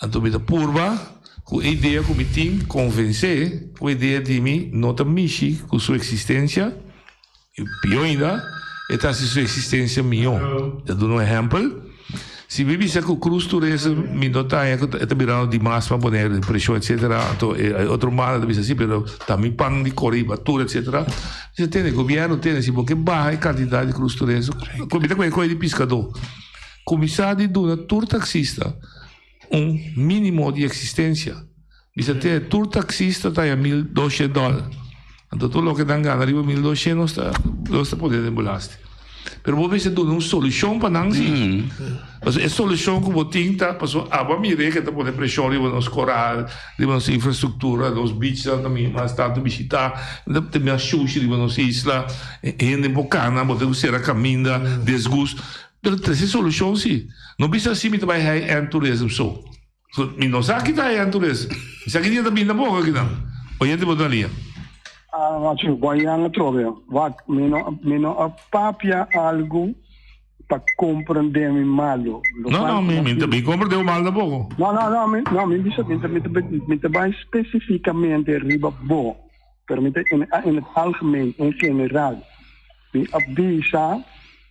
então me tá purba com ideia como tem convencer com ideia de mim nota mishi com sua existência e pior ainda, é sua existência minha. Eu dou um exemplo. Se vive se com cruz turesa, me nota é virando de massa para poner de pressão, etc. Então, outro mal deve ser assim, mas também pan de coriba, tudo, etc. Você tem o governo tem assim porque baixa a quantidade de cruz turesa. Comida com coisa de pescador. Começar de dar tour taxista mínimo de existência. Você tem tour taxista tá a $1,200. Então, tudo o que dá ganho, arriba 1.200 não está podendo embolaste. Mas você tem uma solução para não sim. A solução que você tem, tá? Passou a mire que está podendo pressão ali nos coral, ali nos infraestrutura, nos beaches também, mas está de visitar, tem mais sushi ali nos islas, gente bocana, você usar a caminha, desgosto. Mas essa solução sim. Não precisa assim, mas vai em turismo só. Não sabe que está em turismo. Sabe que está bem na boca aqui não. Olhando para ali. Znači, Guaiana trove, meno papia algo para compreender mi malo. No, mi também compreendeu mal da pouco. No, me dice, me vai especificamente riba bo, pero me in het algemeen, in general, me avisa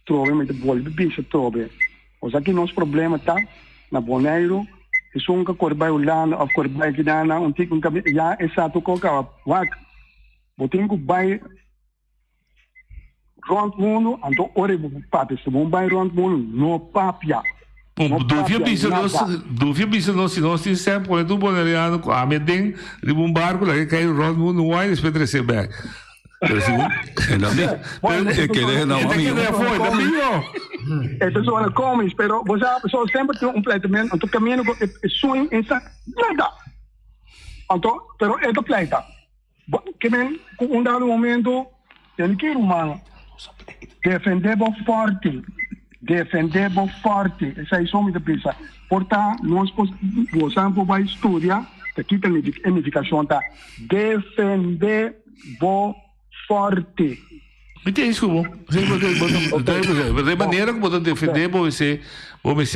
trove, me vuelve avisa trove. O sea que nos problema tá na Bonaire, is onka korbai ulana of korbai kidana, untik unka ja exato koka wak. Botingo bij rond mundo, en toch ore papi, se bom bij rond mundo, no papia. Duvia bisa nós se nós temos sempre quando tu boneriano com a medem de um barco lá que cai rond mundo não vai despedir esse back. Esto es comics, pero vos sabes sempre tem pleito, tu caminho sonho essa nada. Então, pero esto pleita. Que men, um dado momento, tem que ir humano. Defendemos forte. Essa é isso que pensa. Portanto, nós possamos vai estudar, aqui tem a unificação, tá? Defender forte. Me tem isso, bom. De maneira que você defender, você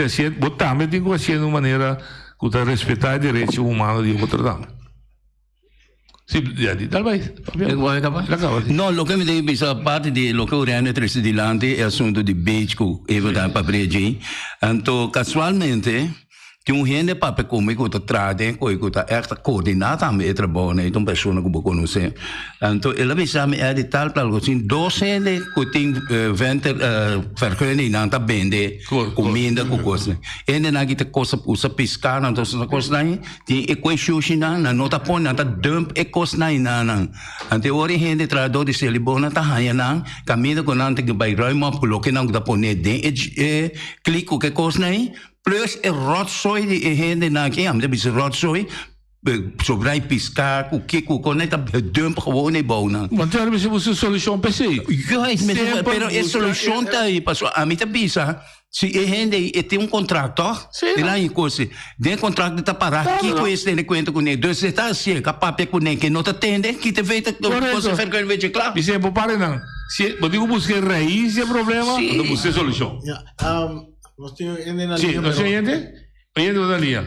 assim, botar, mas tem que ser de maneira que você respeitar os direitos humanos de outro lado. Sì, dal vai. No, lo che mi devi pensare, a parte di lo che ora è trasdilante è assunto di beach che evo da papregi, anto casualmente ti un gente pape come che trade, coi che è coordinata a me tra buone, un persona che conosce. Anto e la bisame è di tal per così docene che tin venter verkeuning in anta bende comenda con cose. E ne nagi te cosa usa pescar, anto sono cose nai, ti e quei sushi na nota pon anta dump e cose nai na. Ante ori gente tra do di selibona ta hayana, cammina con ante che by ruim op lo che non da pone de e clicco che cose nai. Plus rotzooi die heen na keer, am de rotzooi. Zo vrij piscar, koekiko, kon net op dump gewoon in bonen. Want daar hebben ze een solution per se. Ja, pero é solution daí, passou a mim pisa. Se rende e tem contrato, toch? Sim. De lá em coisa, de contrato de parar, que com esse ele conta com ele. Dus você está assim, capaz de com ele que não te atende, que te veita coisa fer que veja claro. Isso é por para não. Se eu digo buscar raiz é problema, não buscar solução. Nós temos ainda na linha. Sim, nós temos ainda na linha.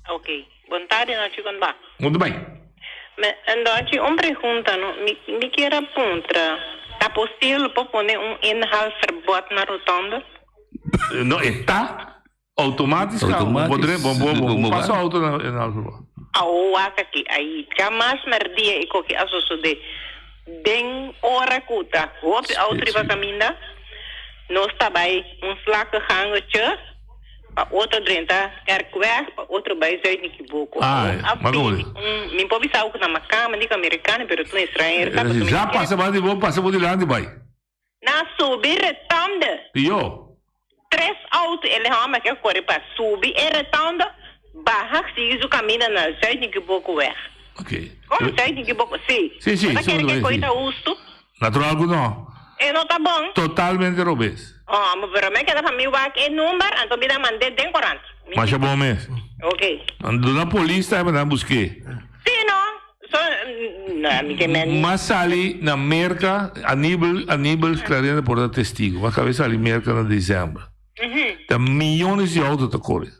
Ok. Boa tarde, Nath Gonda. Muito bem. Nath, uma pergunta, me queira apontar. É possível para pôr inhalverbod na rotonda? Não, está automático. Vamos passar auto na inhalverbod. Aqui, aí, jamais merdia e qualquer assunto de den hora cuta. Hoop de auto riba caminda. Nós também flaco hangertje. Para outro drenta erkweg, para outro bij Zuid-Nikibuco. Mas me pode pensar que na macama, dica americana, pero tu estrangeiro. Já passa mais de bom, passa por delante, vai. Na subir retanda. Yo. 3 autos, ele rama que corre para subir e retanda, barra se o caminho na Zuid-Nikibuco weg. Ok. Como sei que pouco sim. Sim, Mas quer que coisa usto? Natural que não. E não tá bom. Totalmente robês. Oh, mas para mim que para mim vai que número, então me dá mandei den 40. Mas é bom mesmo. Ok. Ando na polícia, mas não busquei. Sim, não. Mas ali na merca, Aníbal Clarena por dar testigo. Mas cabeça ali merca na dezembro. Tem milhões de autos a correr.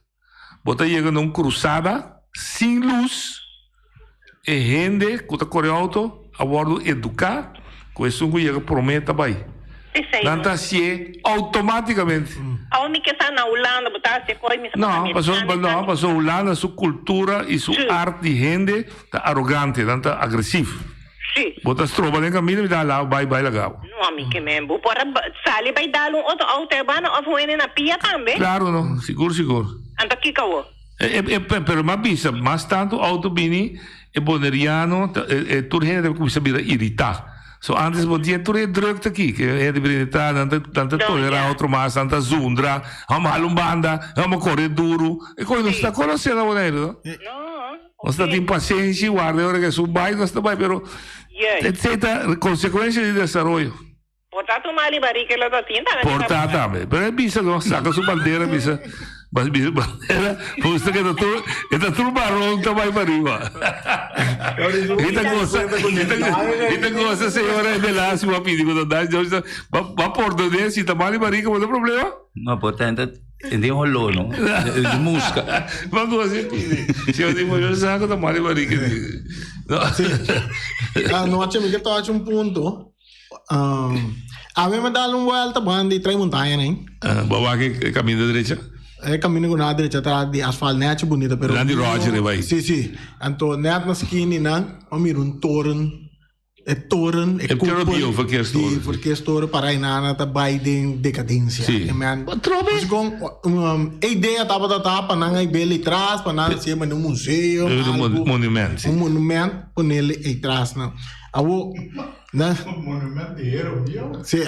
Bota chegando uma cruzada sem luz. E gente que está correndo auto a bordo educar, com isso que chega promete vai. Não está se automaticamente. A homem que está na Holanda, botar se coi me. Não, passou Holanda, sua cultura e sua arte de gente está arrogante, está agressivo. Sim. Botas trova nem caminho e dá lá, vai legal. Não, amigo, que mesmo. Por sali vai dar outro auto urbano ou foi na pia também? Claro, não, seguro. Então que cavou? Pero mas bisa, mas tanto auto bini e boneriano, tudo gente deve começar a irritar. So antes podia tudo druk aqui, que é de irritar, tanta tolerar outro mais, tanta zundra, vamos alumbanda, vamos correr duro. E coisa não está conhecendo a boneiro, não? Não está tem paciência, guarda, hora que subai, não está bem, pero etc. Consequência de desenvolvimento. Portar tu mali bari que lo tinta. Portar também, pero é bisa, não saca sua bandeira, bisa. Mas bandeira, você que está tudo marrom, tá mais para arriba. Ita coisa, senhora, de lá, se uma pedido quando dá, vai por donde se tá mal para arriba, não tem problema? Não, portanto, tem um rolo, não? De música. Mas você pede, se eu digo, eu saco, tá mal para arriba. Não, acho que tu acha ponto. A mim me dá volta, bandi, trai montanha, né? Bawa que caminho da direita? É caminho com a direita atrás de asfalto, né? Acho bonita, pero. Grande Roger, vai. Sim. Então, né, na esquina, né? Um torre. É torre. É o verkeerstoren. Verkeerstoren para aí na tá bem de decadência. Sim. Mas com a ideia tava para não ir bem atrás, para não ser um museu. Monumento. Um monumento com ele atrás, não. Né? Monumento de hero, viu? Sim.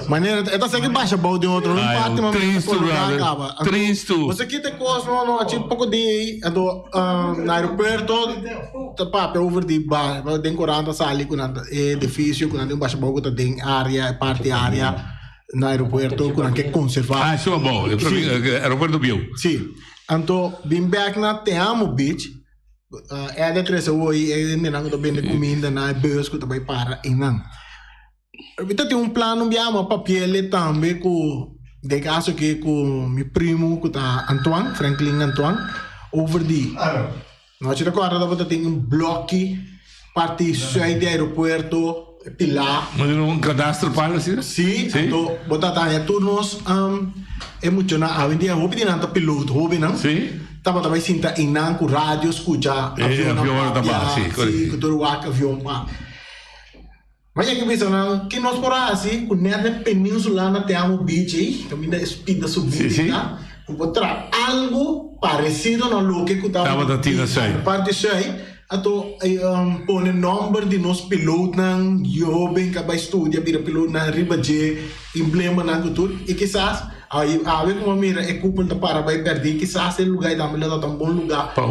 Maneira, é da que baixa balde de outro, não parte mas Tristo. Você aqui tem coisa, não, tinha pouco de no aeroporto, tá papel over de bar, tem 40 sali com edifício, com tem baixa balde tem área, parte área no aeroporto com que conservar. Isso é bom. Aeroporto Bio. Sim. Então, bem back na Teamo Beach. É de três hoje, é de não bem de comida na bus que também para e não. Então tem plano biamo papel também com de caso que com meu primo que tá Antoine, Franklin Antoine, over the. Nós te recorda da tem bloco parte sai do aeroporto pilar. Mas não cadastro para assim? Sim. Então botar tá turnos é muito na avenida hobby de nanta piloto hobby não? Sim. Tava sinta inang com rádio escutar avião da base, sim, que todo o avião pa. Mas é que pensa não, que nós por assim, com nada península na Teamo Beach aí, caminho da speed da subida, encontrar algo parecido no lugar que tava da Tina sei. Parte sei, ato põe número de nos pilotos não, eu bem que vai estudar para piloto na riba de emblema na cultura e quizás aí como mira é culpa para vai perder quizás é lugar da melhor tão bom lugar para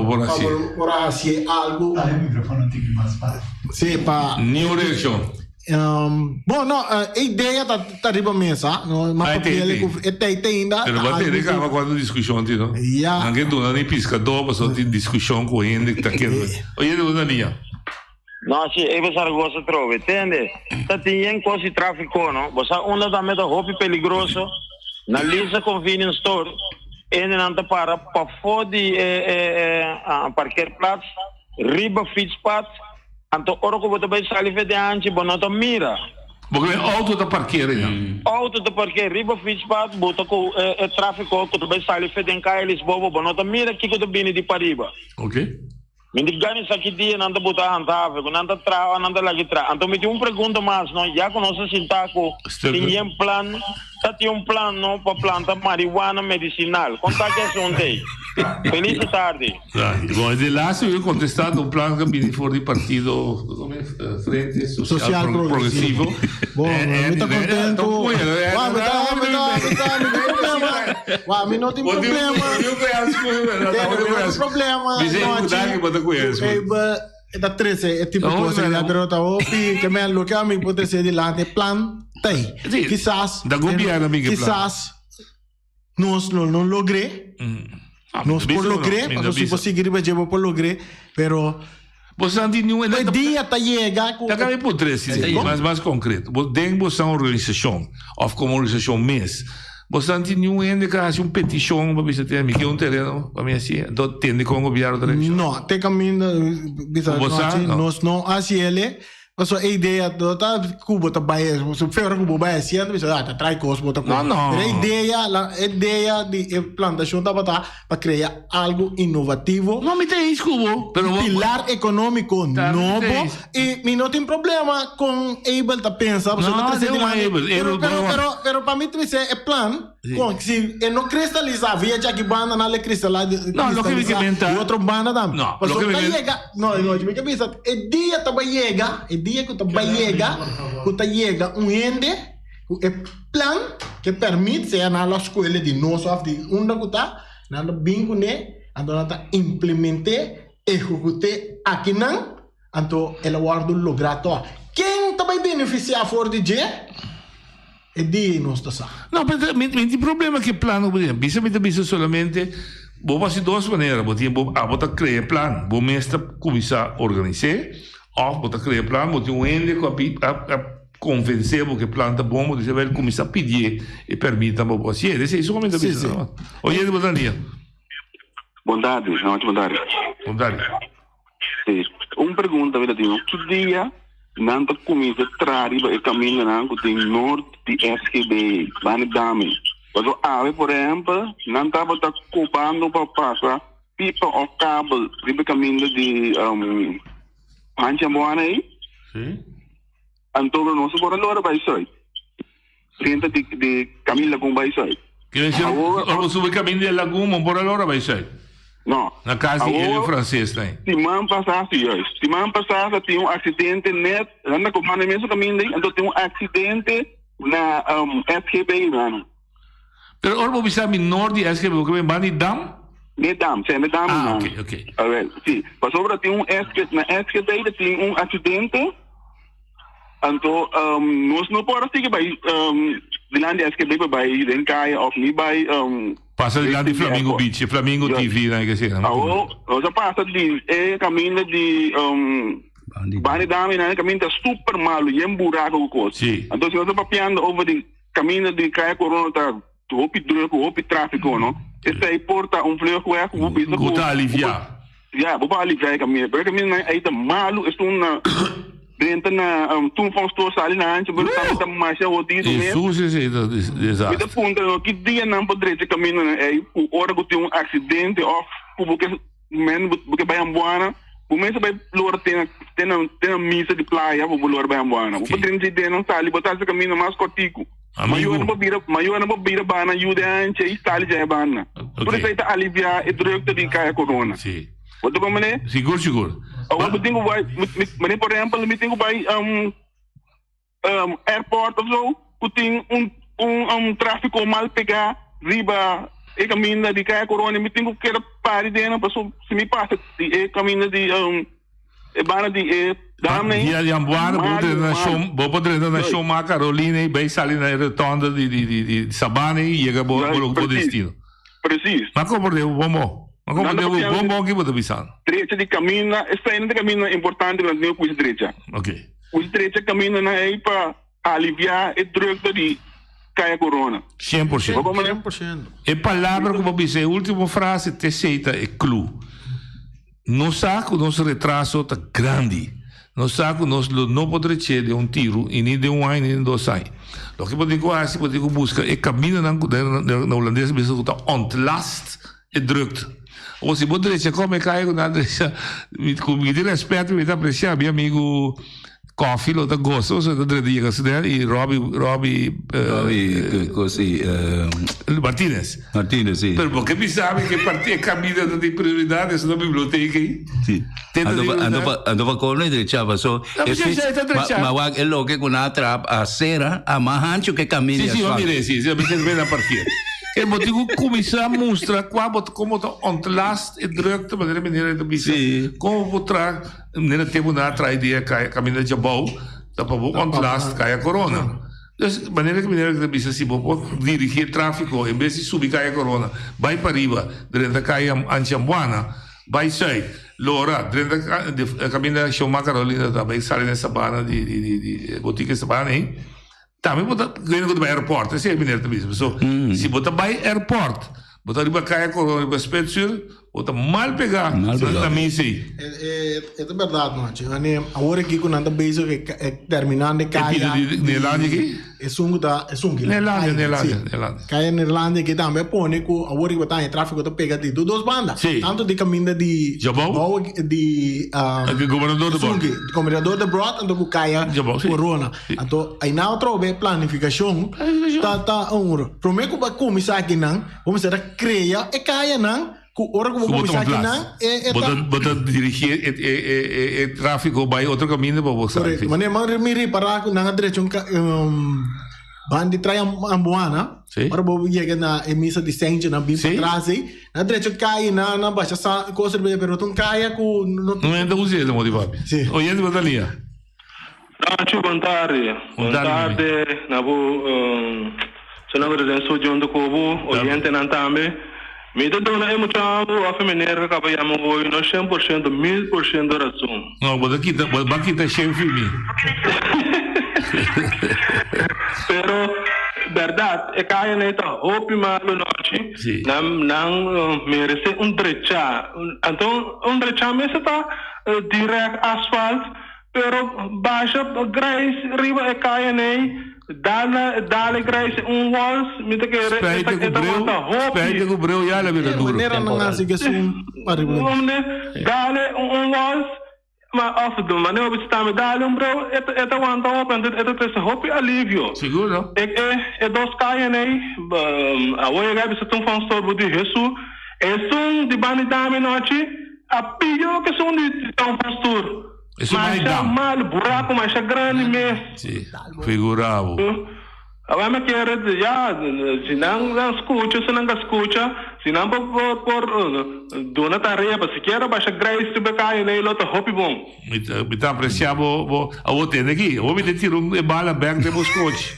assim algo o microfone tem que mais para sim para new direction bom não a ideia tá riba mesa não mas papel é tem ainda pero vai ter que quando discussão não anche tu não nem pisca dopo só tem discussão com ele que tá querendo oye dona linha. No, sì, e questa cosa trovi, entende? Tati in così traffico, no? Bosa una da meta hobby peligroso, na lista convenience store, e nanta para fodi parkeerplaats, riba fietspad, anto oro ko boto bay sali vede anche bonota mira. Porque auto da parqueira, auto da parqueira, riba fietspad, boto ko traffico ko bay sali vede en kai Lisboa, bonota mira kiko do bini di pariba. Ok. Mindig gani sakit dia nanda buta antave, nanda trava, nanda lagi tra. Anto me un pregunta mais, no? Ya conoce sintaco, tinha plan, tinha plan, no, para planta marihuana medicinal. Contate esse ontem. Feliz tarde. Bom, de lá se eu contestado um plano que vim fora do partido Frente Social Progressivo. Bom, muito contente. Mas não tem problema. da 13 è tipo cosa che però ta opi che me lo che mi potesse di là plan tai quizás da governo mica quizás nos non logré nos por logré mas se conseguir bejevo por logré pero Bossanti nu en dat dia ta llega da kan we potresti mais concreto denk bossa organização of como organização mes Bossanti nu en de casa petição para bisa ter que terreno para mim assim do tende com o governo da região no te caminho bisa nós não assim ele mas a ideia do tá cubo tá baia se fera cubo baia sendo bisa tá trai cosmo tá não a ideia de plantação tá para criar algo inovativo não me tem isso cubo pero pilar econômico novo e me não tem problema com able tá pensa pero para mim é plan com se não cristalizar via já que banda não le cristalizar não lo que me comenta e outro banda tam não lo que me llega não me que pensa e dia tá llega dia que tá llega ende é plan que permite ser na escola de nós of de onda que tá na bingo né andando tá implementar executar aqui não então ela guarda lograto quem tá vai beneficiar for de e di non sta sa. No, pero il problema è che il plano bisa solamente vou fazer duas maneiras, vou criar plan, vou mestre começar a organizar, ou vou criar plan, vou ter ende a convencer que o plan tá bom, vou dizer começar a pedir e permita vou fazer. Isso é somente a bisa. Oi, de Botania. Bondade, bondade. Bondade. Sim. Uma pergunta, verdade, que dia nanta começa a trazer o caminho não tem norte de SGB, vai dame. Quando ave por exemplo, nanta bota cobando para passar pipa ou cabo de caminho de Panchamboana aí. Sim. Então não se pode agora vai sair. Tenta de caminho com vai sair. Quer dizer, o sube caminho de Laguna, por agora vai sair. Não. Na casa de francês tem. Semana passada, semana passada tinha acidente net, anda com o mesmo caminho, então tem acidente na SGB, mano. Pero ora vou saber menor de SGB, porque vem bani dam? Dam, sempre dam. Ah, ok. Sim, passou para ter na SGB tem acidente, então nós não podemos seguir vai dilante SGB vai den cai of niet bij passa dilante Flamingo Beach, Flamingo TV né que seja. Você passa de caminho de Bani Dami né caminho tá super malo e buraco com coisa. Então se você tá papiando over de caminho de Caia Corona tá hopi druk hopi tráfico não. Esse aí porta vleugo weg hoe bisa Guta aliviar. Ja, vou aliviar caminho. Porque caminho aí tá malo, é uma dentro na tu fostou sali na antes por tá mais o disso mesmo. Isso é exato. Me ponto que dia não poderia caminho é o hora que tem acidente ou porque men porque vai embora o mês vai lor tem missa de praia vou lor vai embora o poderia de não sali botar esse caminho mais cortico mas eu não vou vir bana ajuda antes e sali já bana por isso tá aliviar e druk de Caia Corona. Sim. Wat como né? Seguro. Agora tenho vai, mas por exemplo, me tenho vai airport ou so, tem tráfico mal pegar riba e caminho de Caia Corona, me tenho que parar de não passou se me passa e caminho de bana de dame. Dia de Ambuana, vou poder na show Ma Carolina e bem sair na rotonda de Sabane e chega pro destino. Preciso. Mas como deu bom. Ma come devo bom che vado pisando? Direita de caminho, essa é uma caminho importante para nós com direita. Ok. Com direita caminho na aí para aliviar o druk de Caia Corona. 100%. E palavra como disse, a última frase te aceita é clu. Não sabe o nosso retraso tá grande. Não sabe nós não podemos ter de tiro e nem de ano nem de 2 anos. O que podemos fazer, podemos buscar é caminho na holandesa, mas está ontlast e druk. Ou se você dizer como é que eu não com muito respeito, me apreciar meu amigo Coffee, lo da gosto, o da direita e Robbie così Martinez, sì. Perché mi sa che partire cammina di priorità sulla biblioteca. Sì. Andava con noi diceva so ma guarda è lo che con un'altra a sera a Mahancio che cammina. Sì, va bene, sì, bisogna partire. E motivo começar a mostrar como tá ontlast e drukte maneira de bisa. Como botar maneira tempo na atrás ideia caminho de bom, tá para ontlast caia corona. Dus maneira que bisa se vou dirigir tráfego, em vez de subir caia corona, vai para riba, dentro caia Anchiambuana, vai sair. Lora, dentro caminho de Choma Carolina, também sai nessa bana de botica essa bana aí. Também bota ganho do aeroporto, esse é mineiro também. Se bota by airport, bota riba caia corona, riba Spetsur, bota mal pegar, também sim. É verdade, não. Agora aqui quando anda beijo que terminando de caia. Nelândia aqui? É sungo. Nelândia. Caia Nelândia que também põe que agora que tá em tráfego tá pega de duas bandas. Tanto de caminho de Jabal, de governador de Brot. Governador de Brot, então caia corona. Então aí na outra planificação tá primeiro que vai começar aqui não, começar a criar e caia não. Ora como começar aqui não, bota dirigir e tráfego vai outro caminho para você. Mas me reparar na direção bandi trai ambuana, ora vou chegar na emissão de centro na bim para trás aí, na direção cai na baixa coisa de perguntar caia com não é da usina de motivar. Oi, onde você ali? Boa tarde, na vou se não verdade sou John do Cobo, oriente na também. Me dá uma emoção a feminina que acaba chamando hoje no 100%, 1000% da razão. Não, vou aqui tá cheio filme. Pero verdade é que a gente hope malo noite, não merece direito. Então direito mesmo tá direto asfalto, pero baixa grace riba é caia nem dale grace walls me te quer specie que breu ya la vida duro maneira não assim que sum dale walls ma off do maneira que está me dale breu eta wanta open eta te hope alívio seguro é dos caia nem a way gabi se tão fã store de Jesus é sum de banidade noite a pior que sum de tão fã store. Isso mais mal buraco mais grande mesmo. Sim, figuravo. Agora me quer já, se não escuta, se não por dona tarefa, se quer baixa grace de becai nem lota hopi bom. Me tá apreciando a outra aqui, eu me tiro bala back de Moscote.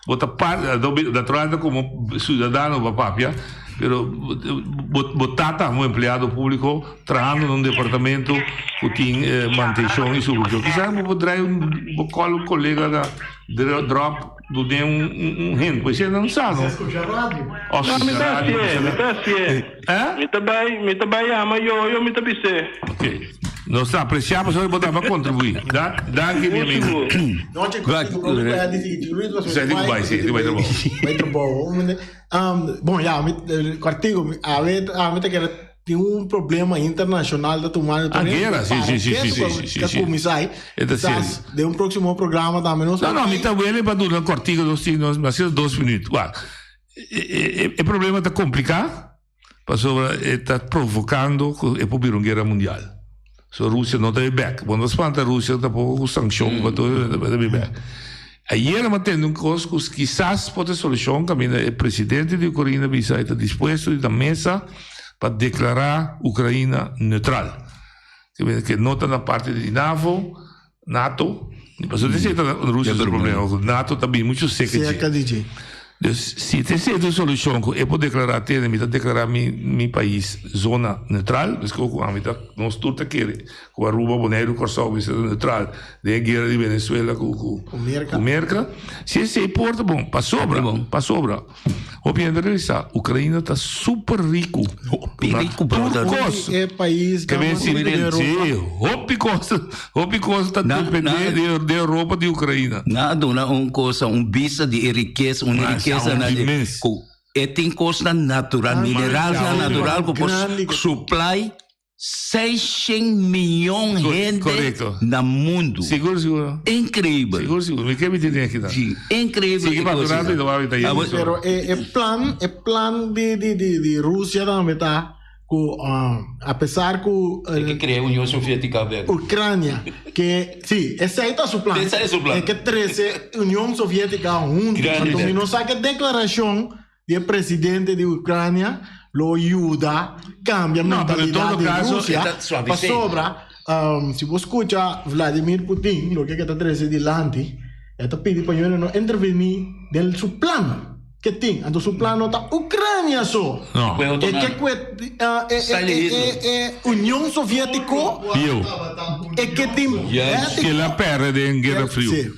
Bota parte da troada como cidadão papapia. Pero botata um empregado público trabalhando num departamento que tem manutenção e solução. Quizás vou trazer um colega da drop do de rende, pois você não sabe. Você escuta rádio? Não, me dá sim. Me também ama eu me também sei. Ok. Nós apreciamos, só botar para contribuir. Dá aqui minha amiga. Não tinha coisa de vai trabalhar. Bom, já, quartigo, a meta que tem problema internacional da tomada a guerra, sim. Que começar de próximo programa também não, me tá vendo para durar quartigo nós 2 minutos. O problema está complicado, está provocando e pode vir uma guerra mundial. So Rússia não está back. Quando você fala da Rússia, está com sanção, para está back. Ayer mantendo coisa que quizás pode solução, caminho o presidente de Ucrânia está disposto a ir à mesa para declarar Ucrânia neutral. Que não está na parte de NATO, mas a Rússia tem problema, NATO também muito seca. Se tem sido solução, eu posso declarar declarar meu país zona neutral, porque nós todos queremos, com a Aruba, Bonaire, Corsol, neutral, da guerra de Venezuela com Merca. Se esse porta, bom, para sobra. Opinião realizar, a Ucrânia está super rico. Turcos. É país que vem se Hopi Costa está dependendo da Europa de Ucrânia. Nada, uma coisa, visa de riqueza, tem coisa natural, mineral natural, que pode supply 600 milhões de gente no mundo. Seguro. Incrível. Seguro. Me quer me entender aqui, tá? Sim. Incrível. Pero é plan de Rússia também, tá? Apesar que cria a União Soviética Ucrânia que sim, esse é o plano. É que 13 União Soviética junto. Então não sabe que declaração del presidente di Ucraina lo aiuta, cambia mentalità di Russia. Ma sopra, si può ascoltare Vladimir Putin, lo che è trese di lanti, e pidi poi non intervenire nel suo piano. Che ting, ando sul piano da Ucraina so. No. E che è Unione Sovietico e che ting che la perde in guerra fria.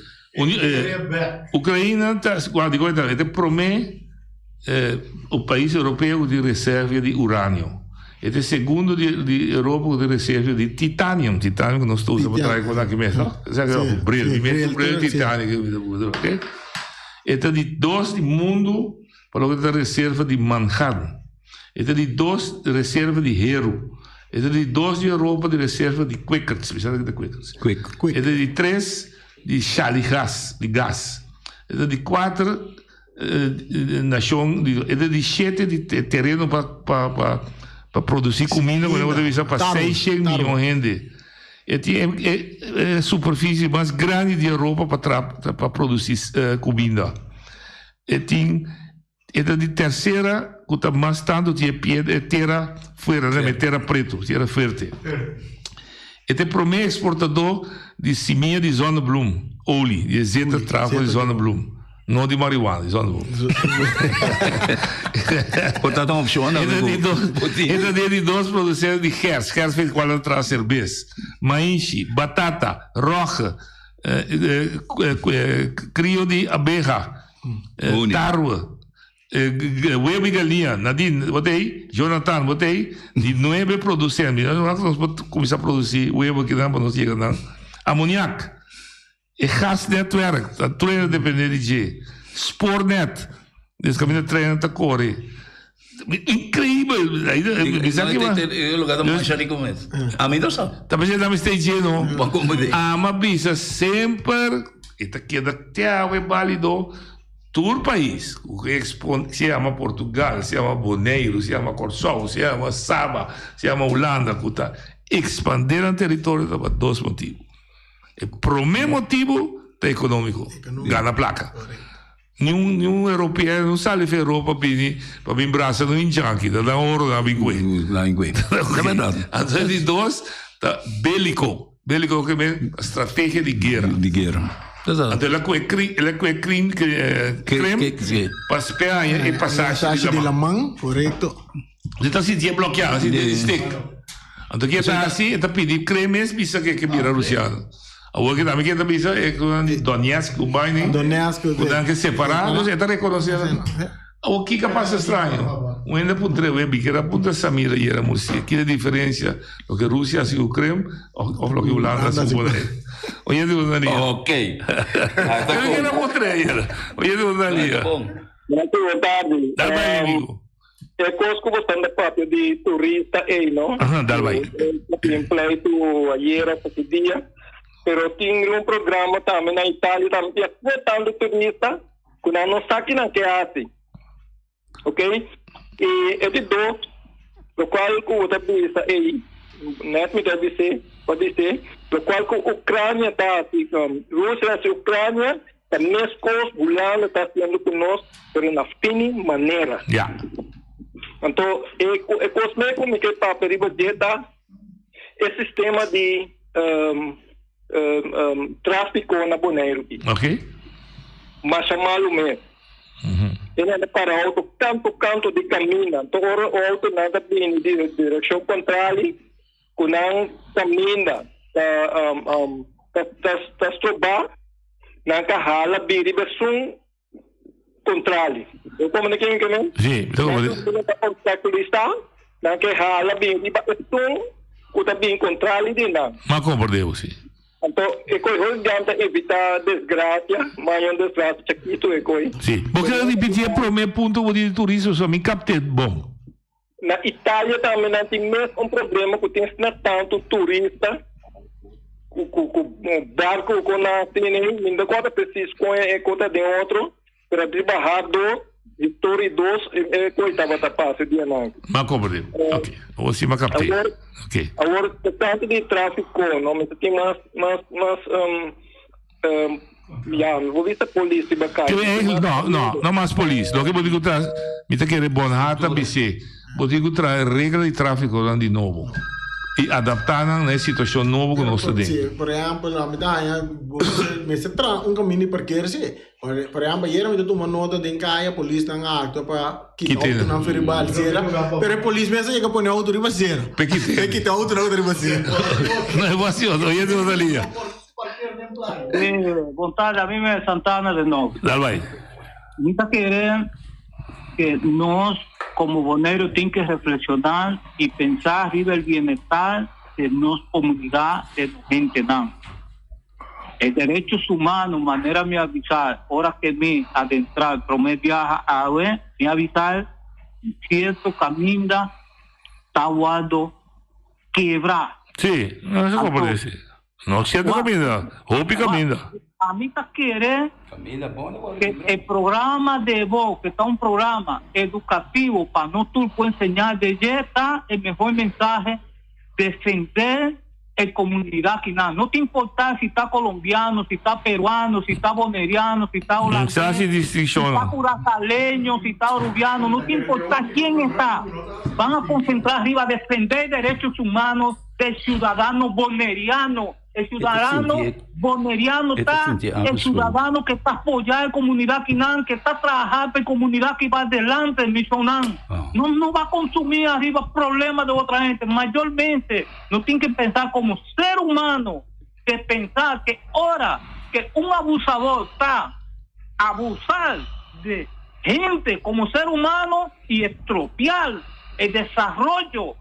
Ucraina, guarda, avete promesso un paese europeo di riserve di uranio. Ed è il secondo di Europa di riserve di titanium che non sto usando per trarre che messo. Sai che brillo titanium che e di dos di mundo para o que reserva de Manhattan, e de dos reserva de Hero, e de dos de Europa de reserva de Quakers, sabe de Quakers? E de três de Shale gas, de gás, e de quatro nação, e de sete de terreno para produzir comida, quando você visa para 6 milhões de gente. É a superfície mais grande de Europa para produzir comida. É de terceira, que está mais tanto de terra fora, né? Terra preto, terra fértil. É o primeiro exportador de semente de Zonnebloem, óleo, de azeite de travo de Zonnebloem. Não de marihuana, de Zonnebloem. Portanto, uma opção. É de dois produtores de gers. Gers fez qual é a cerveja. Maíz, batata, roja, crio de abeja, tarwa, huevo e galinha. Nadine, botei, Jonathan, botei, de 9 produtores. Nós vamos começar a produzir huevo que não nos chega, não. Amoniac. E gas netwerk, dat trainer dependente de Sportnet, desse caminho treina tá corre. Incrível, eu lugar da mancha de comer. A mim não sabe. Tá pensando que está dizendo, mas bisa sempre, eta queda até válido todo o país. O que se chama Portugal, se chama Bonaire, se chama Corsol, se chama Saba, se chama Holanda, que expandir o território por dois motivos. E primeiro motivo é econômico, ganha placa. Nenhum europeu não sai da Europa para vir braço no Injanki, da ouro da Bingue. É verdade. Então, de dois, bélico. Bélico que é a estratégia de guerra. Então, ela é crime para esperar e passagem de la mão, correto. Então, se tinha bloqueado, se tinha stick. Então, que é assim, então pedir cremes, bisa que vira russiano. Agora que também que também é com Donetsk, o Biden, que separados, está reconhecendo. O que passa estranho? O ainda poderia ver que era puta Samira e era Murcia. Que é a diferença do que a Rússia e a Ucrânia ou do que a Holanda e a Polônia? Oye, de Udalia. Ok. Eu não mostrei. Oye, de Udalia. Boa tarde. Dá bem, amigo. É conosco bastante parte de turista aí, não? Dá bem. Eu pleito ayer, esse dia. Pero tinha programa também na Itália, também tinha tanto turista, que não sabe o que hace. Ok? E é de dois, o qual o da bisa aí, net me deve ser, pode ser, o qual a Ucrânia está assim, Rússia e Ucrânia, também as coisas, Bulana está sendo conosco, pero na fina maneira. Então, é coisa como que para perigo de dar esse sistema de tráfico na Bonaire. Ok. Mas chamá-lo mesmo. Ele é para outro canto de caminho. Então, outro nada bem de direção contrária, que não caminha, está estoubar, não carrala, biri, versão contrária. Eu comuniquei com ele? Sim, estou comunicando. Não carrala, biri, versão, que está bem contrária de não. Mas compreendeu, sim. Então, é coisa de evitar desgraça, maior desgraça, chiquito é coisa. Sim. Porque eu repetia para o meu ponto de turismo, só me captei bom. Na Itália também não tem mesmo problema, que tem tanto turista, com barco, com a cena, ainda quando precisa com a conta de outro, para trabalhar de torre dos, é coisa estava tapado esse dia não. Mas compreendeu. Ok. Ou se me captei. Agora, tanto de tráfico, não, mas tem mais Ya, vou ver se polícia bacana. No más policía. Lo que digo tras, me te quiere bonhata BC. Vou digo traz regra de tráfico de novo. E adaptar na situação nova que nós temos. Por exemplo, a mitad, me se tra un cammino parquear sí. Por exemplo, ayer me tomó nota de que a polícia está acto para quitar una feribal cera, pero el policía me dice que pone auto riba cera. Quita auto riba cera. No es vacío, oye de Rosalía. Vontade, a mí me Santana de novo. Dale vai. Me está querendo que nós, como Bonaire, tem que reflexionar e pensar arriba el bienestar de nossa comunidade, de gente não. É direitos humanos, maneira me avisar, hora que me adentrar, promediar a me avisar, cierto caminho está guardo quebrar. Sim, não se pode dizer. Não cierto caminho, roupa caminho. A mim está querendo que o programa de voz, que está um programa educativo para nós todos ensinar de jeito, é melhor mensagem defender a comunidade que não te importa se está colombiano, se está peruano, se está boneriano, se está holandês, se está curacaleño, se está uruguaiano, não te importa quem está. Van a concentrar arriba a defender direitos humanos del ciudadano boneriano. El ciudadano boneriano está, el ciudadano que está apoyando a la comunidad que está trabajando en la comunidad que va adelante en Michoacán. No va a consumir arriba problemas de otra gente. Mayormente, no tiene que pensar como ser humano, de pensar que ahora que un abusador está abusar de gente como ser humano y estropear el desarrollo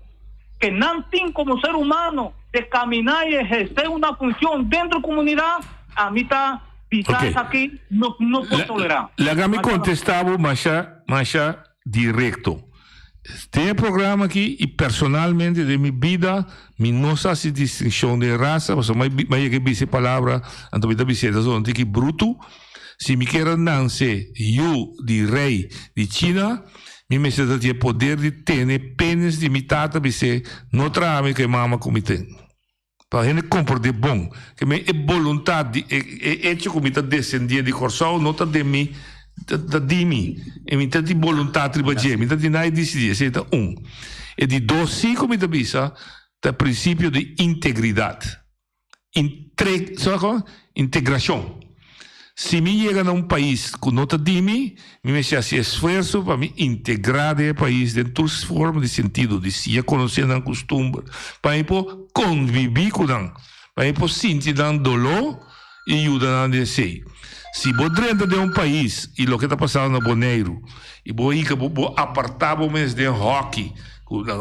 que no tiene como ser humano de caminar y ejercer una función dentro de la comunidad, a mí está quizás aquí no puedo tolerar. La me contestaba más directo. Este programa aquí y personalmente de mi vida, mi no se hace distinción de raza, pues me que dice palabra, entonces me dice eso, que bruto. Si me quieren danse, yo de rey de China, me se da el poder de tener penes de mi tata, dice, no trae que mamá comité. Para gente comporte bom, que me vontade, hecho como está descendiendo de corsal, não está de mim, está de mim, e me está de vontade de fazer, me está de nada decidir, esse é e de dois, sim, como está bisa, está princípio de integridade, integração. Se me chega a país que não está de mim, me se faz esforço para me integrar no país dentro de todas as formas de sentido, de se conhecer a costumbre, para eu conviver com eles, para eu sentir dolor e ajudar a descer. Se você dentro de país e o que está passando no Bonaire, e você apartar o mês de hockey,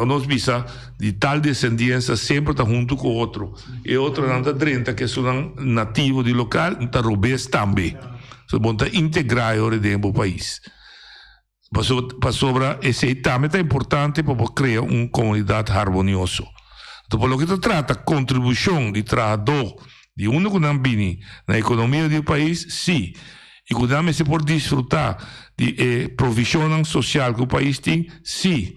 nós visa de tal descendência sempre está junto com o outro e outro não está dentro que são nativos de local está robês também so bom tá integrar o dentro do país para sobre esse também é importante para criar uma comunidade harmoniosa então por lo que se trata contribuição de trabalhador de um que não vem na economia do país sim e que também se pode desfrutar de provisão social que o país tem sim.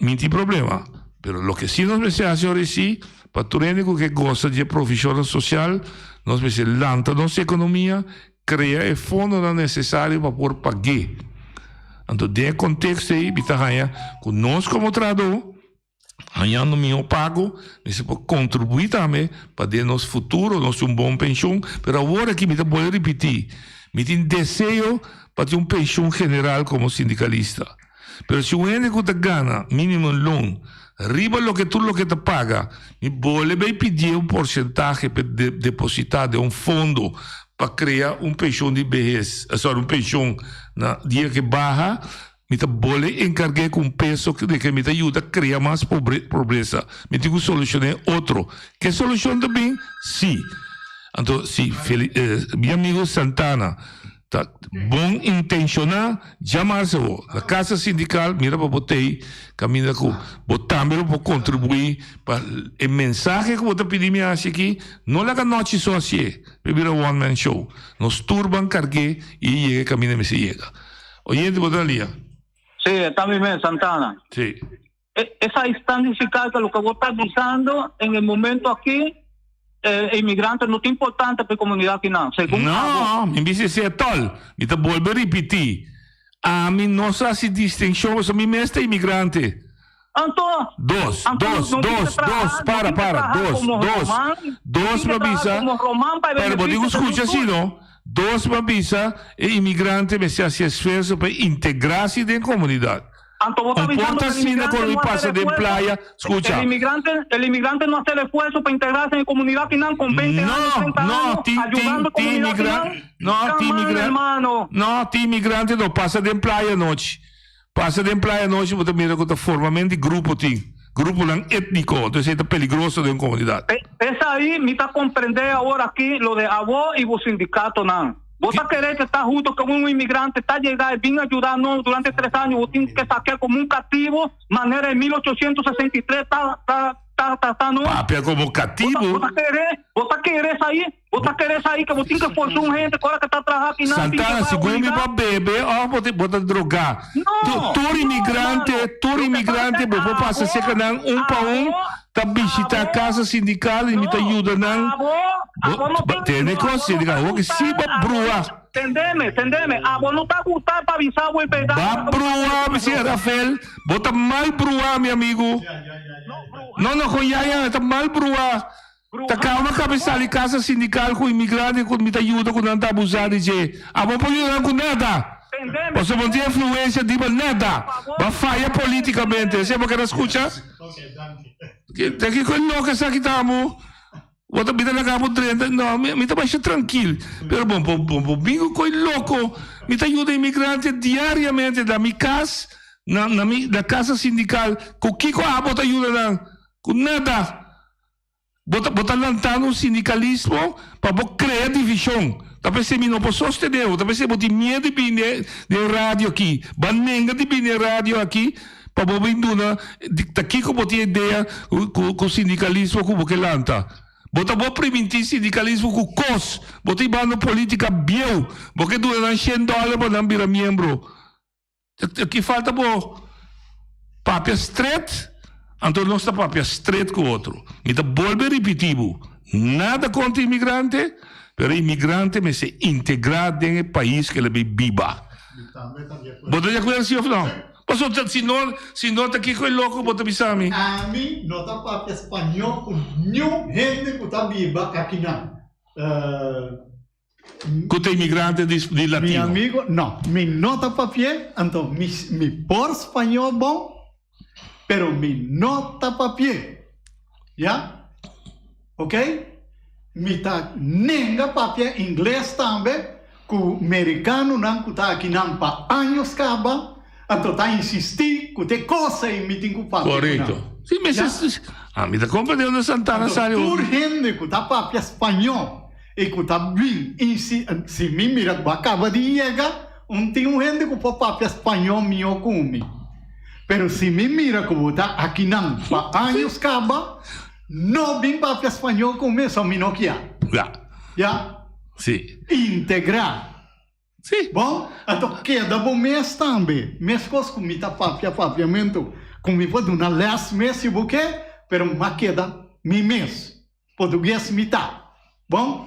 Não tem problema, mas o que sim nós precisamos fazer sim, para todo mundo que gosta de profissão social, nós precisamos lançar nossa economia, criar o fundo necessário para poder pagar. Então, nesse contexto aí, que nós como trabalhador, ganhando meu pago, nós podemos contribuir também para ter nosso futuro, nosso bom pensão, mas agora que me pode repetir, me tem desejo para ter pensão general como sindicalista. Pero si un único te gana mínimo loan, arriba lo que te paga, y vuelve a pedir un porcentaje de depositar de un fondo para crear un pensión de vejez, un pensión na día que baja, me te vuelve a encargar con un peso de que me te ayuda a crear más pobreza. Me tengo que solucionar otro. ¿Qué solución también? Sí. Entonces, sí, mi amigo Santana, tá bom intencionar, chamar-se a Casa Sindical, mira para botei, caminha com, botar mesmo para contribuir para a mensagem que você pediu me aqui, não é que noite só assim, vira one man show, nos turban cargue e chega caminha me se chega. Oyente, botar ali. Sim, está bem, Santana. Sim. Essa estadística que lo que vos estás dizendo, en el momento aquí, imigrantes não tem importante para a comunidade aqui não. Não, me disse se é tol. Me tá volve repetir. A mim não se faz distinção, mas me mestre imigrante. Então, Dos, para, dos para visa. Pero vou digo, escucha assim, não? Dos para visa e imigrante me se faz esforço para integrar-se dentro da comunidade. Comporta assim na quando passa de praia, escucha. El inmigrante no hace el esfuerzo para integrarse en la comunidad que no con 20 años, 30 años, ayudando a la comunidad ti imigrante não passa de praia noite. Passa de praia noite, você mira com o formamento de grupo étnico, então é peligroso dentro da comunidade. Essa aí me está compreendendo agora aqui lo de avó e o sindicato não. Vos a querer que está junto con un inmigrante, está llegando, vino a ayudarnos durante 3 años, vos tienes que sacar como un cativo, manera de 1863, está no. Papia como cativo. Vos a querer ahí, que vos tienes que forzar un gente, ahora que está trabajando aquí. Santana, seguro me va a beber, vos a drogar. No. Tu imigrante, vos passa seca para tá visita a casa sindical e me tá ajudando. Tem negócio, diga, que se vai brua. Entendeme. Vos não tá gostando para avisar o pegar. Vai brua, Mr. Rafael. Bota mal brua, meu amigo. Não, com Yaya, tá mal brua. Tá calma cabeça de casa sindical com imigrante, com me tá ajuda, com não tá abusado de jeito. Vou pôr ajudando com nada. Você não tem influência de nada. Vai falhar politicamente. Você não quer escutar? Daqui com louco essa aqui estamos. Outra vida na cabo 30. Não, me tá mais tranquilo. Pero bom, bingo com louco. Me tá ajuda imigrante diariamente da minha casa, na casa sindical. Com que com a bota ajuda não? Com nada. Bota lançando um sindicalismo para criar divisão. Talvez você não possa sostener, talvez você bote medo de rádio aqui, banenga de rádio aqui, para você não daqui como tem ideia com o sindicalismo como que lanta. Bota vou permitir sindicalismo com cos, bota ibano política biel, porque tu não $100 para não virar membro. Aqui falta bo papel straight, então não está papel straight com o outro. Me dá volver repetitivo, nada contra imigrante. Pero imigrante me se integrar dentro do país que ele viva. Você já conhece ou não? Mas se não está aqui com o louco, você me sabe. A mim não está para espanhol com nenhum gente que está viva aqui não. Com o imigrante de latino. Meu amigo, não está papel, então me por espanhol bom, pero me não está papel. Já? Ok? Me tá nenga papel inglês também, que o americano não está aqui não para anos caba, então tá insistir que tem coisa e me tem que papel. Correto. Sim, mas me tá compreendendo na Santana saiu. Por gente que tá papel espanhol e que tá bem, se me mira que acaba de chegar, tem gente que pode papel espanhol meu come. Pero se me mira que tá aqui não para anos caba, não vem para espanhol começa a minoquia. Já? Sim. Integrar. Sim. Bom, então queda bom mês também. Mês coisa com mita papiamento, com me pode na last mês e buque, pero ma queda mi mês. Português mita. Bom?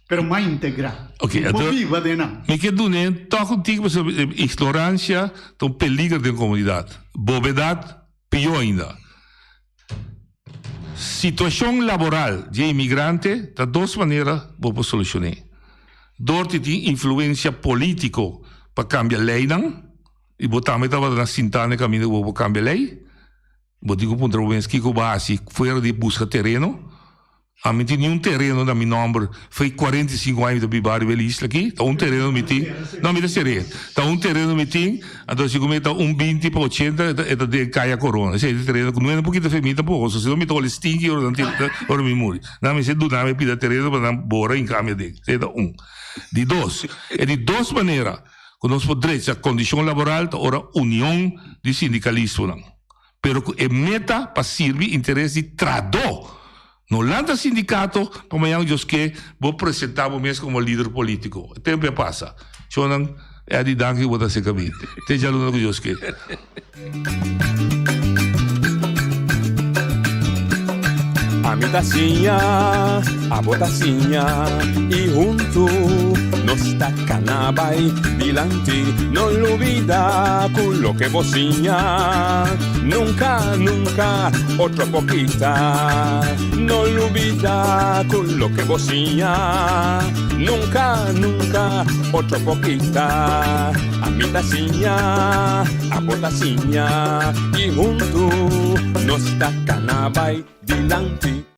Pero mais integrar. Ok, então. Viva de não. Me quedo nem toco contigo sobre ignorância, então peligro da comunidade. Bovedade, pior ainda. Situação laboral de imigrante, de duas maneiras, vou solucionar. Dorte tem influência política para cambiar lei, não? E botar me estava na Santana caminho vou cambiar lei. Vou dizer para o que eu base fora de busca terreno. A mim tinha terreno na meu nome, foi 45 anos de bibar e isla aqui. Tá terreno me tinha, não me dá sereno. Tá terreno me tinha, então se comenta 20 para 80 é de caia corona. Esse terreno não é um pouquinho feminino pouco, se não me tole stinky ou me muri. Não me sei do nome pida terreno para não bora em cambio de. É de dois. É de duas maneiras. Conosco direito a condição laboral, ora união de sindicalismo não. Pero é meta para servir interesse de trador. No landa sindicato, amanhã eu que vou apresentar o mesmo como líder político. O tempo passa. Chonan é a de danke que vou ser caminho. Tem já aluno que eu que. mi tacinha, a botacinha e junto nos tacanabay dilante, no lo olvida con lo que bocinha, nunca, nunca, otra poquita, no lo olvida con lo que bocinha, nunca, nunca, otra poquita, a mi tacinha, a botacinha e junto nos tacanabay dilante.